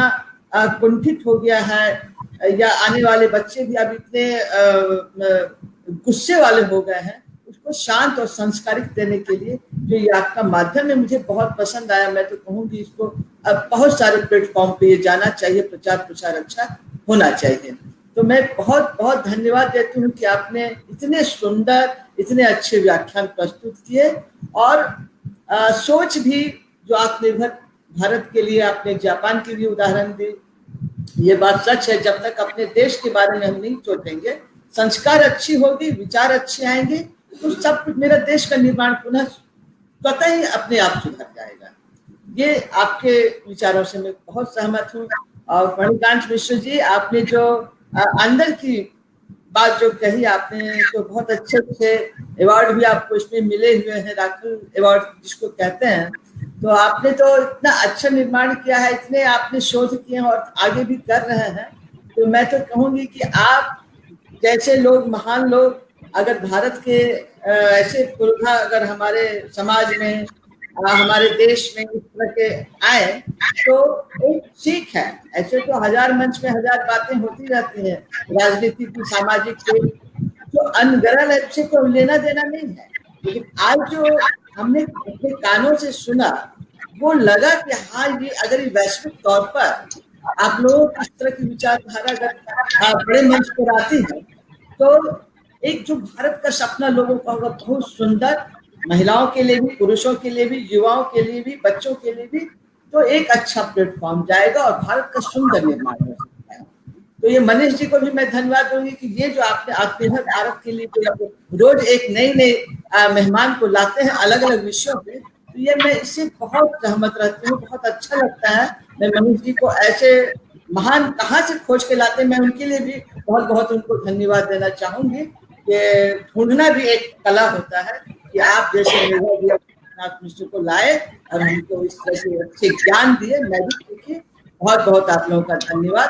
कुंठित हो गया है, या आने वाले बच्चे भी अब इतने गुस्से वाले हो गए हैं, उसको शांत और संस्कारित देने के लिए जो ये आपका माध्यम है मुझे बहुत पसंद आया। मैं तो कहूँगी इसको अब बहुत सारे प्लेटफॉर्म पे ये जाना चाहिए, प्रचार प्रसार अच्छा होना चाहिए। तो मैं बहुत बहुत धन्यवाद देती हूँ कि आपने इतने सुंदर, इतने अच्छे व्याख्यान प्रस्तुत किए, और सोच भी जो आत्मनिर्भर भारत के लिए आपने जापान की भी उदाहरण दी। ये बात सच है, जब तक अपने देश के बारे में हम नहीं सोचेंगे, संस्कार अच्छी होगी, विचार अच्छे आएंगे, तो सब कुछ मेरा देश का निर्माण पुनः स्वतः ही अपने आप सुधर जाएगा। ये आपके विचारों से मैं बहुत सहमत हूँ। और फणिकांत मिश्र जी, आपने जो अंदर की बात जो कही, आपने तो बहुत अच्छे अच्छे अवार्ड भी आपको इसमें मिले हुए हैं, राखल अवार्ड जिसको कहते हैं। तो आपने तो इतना अच्छा निर्माण किया है, इतने आपने शोध किए हैं और आगे भी कर रहे हैं। तो मैं तो कहूँगी कि आप जैसे लोग, महान लोग, अगर भारत के ऐसे पुरखा अगर हमारे समाज में, हमारे देश में इस तरह के आए, तो एक सीख है। ऐसे तो हजार मंच में हजार बातें होती रहती हैं, राजनीति की, सामाजिक की, जो अनगढ़ है उससे कोई लेना देना नहीं है। लेकिन आज जो हमने अपने कानों से सुना, वो लगा कि हाँ, ये अगर ये वैश्विक तौर पर आप लोगों को इस तरह की विचारधारा अगर बड़े मंच पर आती है, तो एक जो भारत का सपना लोगों का होगा बहुत सुंदर, महिलाओं के लिए भी, पुरुषों के लिए भी, युवाओं के लिए भी, बच्चों के लिए भी, तो एक अच्छा प्लेटफॉर्म जाएगा और भारत का सुंदर निर्माण हो सकता है। तो ये मनीष जी को भी मैं धन्यवाद दूंगी कि ये जो आपने आत्मनिर्भर भारत के लिए रोज एक नई नई मेहमान को लाते हैं अलग अलग विषयों पे, तो ये मैं इससे बहुत सहमत रहती हूँ, बहुत अच्छा लगता है। मैं मनीष जी को ऐसे महान कहाँ से खोज के लाते हैं, मैं उनके लिए भी बहुत बहुत उनको धन्यवाद देना चाहूंगी। कि ढूंढना भी एक कला होता है कि आप जैसे मिश्र को लाए और हमको इस तरह से अच्छे ज्ञान दिए। मैं भी देखिए बहुत बहुत आप लोगों का धन्यवाद,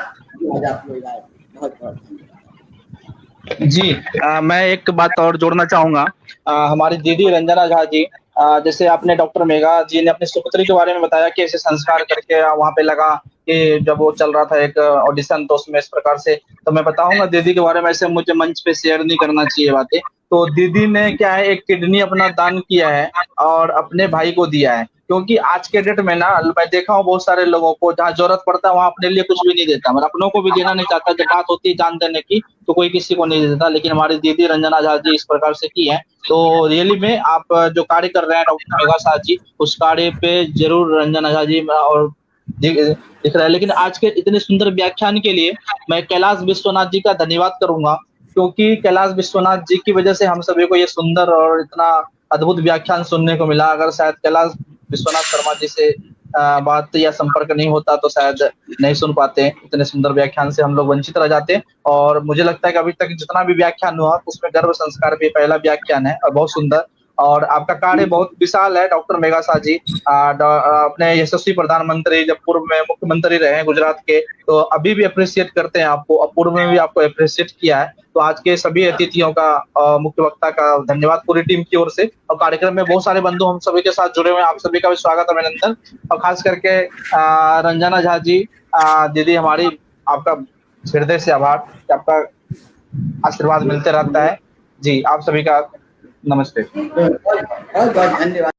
आज आप लोग आए, बहुत बहुत धन्यवाद जी। मैं एक बात और जोड़ना चाहूंगा। हमारी दीदी रंजना झा जी, जैसे आपने डॉक्टर मेघा जी ने अपने सुपुत्री के बारे में बताया कि ऐसे संस्कार करके वहां पे लगा कि जब वो चल रहा था एक ऑडिशन, तो उसमें इस प्रकार से, तो मैं बताऊंगा दीदी के बारे में, ऐसे मुझे मंच पे शेयर नहीं करना चाहिए बातें, तो दीदी ने क्या है एक किडनी अपना दान किया है और अपने भाई को दिया है, क्योंकि आज के डेट में ना मैं देखा हूँ बहुत सारे लोगों को जहाँ जरूरत पड़ता है वहाँ अपने लिए कुछ भी नहीं देता, मतलब अपनों को भी देना नहीं चाहता। जब बात होती है जान देने की तो कोई किसी को नहीं देता, लेकिन हमारी दीदी रंजना झा जी इस प्रकार से की है। तो रियली में आप जो कार्य कर रहे हैं डॉक्टर मेघा शाह जी, उस कार्य पे जरूर रंजना झा जी और दिख रहा है। लेकिन आज के इतने सुंदर व्याख्यान के लिए मैं कैलाश विश्वनाथ जी का धन्यवाद करूंगा, क्योंकि कैलाश विश्वनाथ जी की वजह से हम सभी को ये सुंदर और इतना अद्भुत व्याख्यान सुनने को मिला। अगर शायद कैलाश विश्वनाथ शर्मा जी से बात या संपर्क नहीं होता तो शायद नहीं सुन पाते, इतने सुंदर व्याख्यान से हम लोग वंचित रह जाते। और मुझे लगता है कि अभी तक जितना भी व्याख्यान हुआ उसमें गर्भ संस्कार भी पहला व्याख्यान है और बहुत सुंदर। और आपका कार्य बहुत विशाल है डॉक्टर मेघा शाह जी। अपने यशस्वी प्रधानमंत्री जब पूर्व में मुख्यमंत्री रहे हैं गुजरात के, तो अभी भी अप्रिशिएट करते हैं आपको, और पूर्व में भी आपको अप्रिशिएट किया है। तो आज के सभी अतिथियों का मुख्य वक्ता का धन्यवाद पूरी टीम की ओर से। और कार्यक्रम में बहुत सारे बंधु हम सभी के साथ जुड़े हुए हैं, आप सभी का भी स्वागत अभिनंदन। और खास करके रंजना झा जी दीदी हमारी, आपका हृदय से आभार कि आपका आशीर्वाद मिलते रहता है जी। आप सभी का नमस्ते। बहुत बहुत धन्यवाद।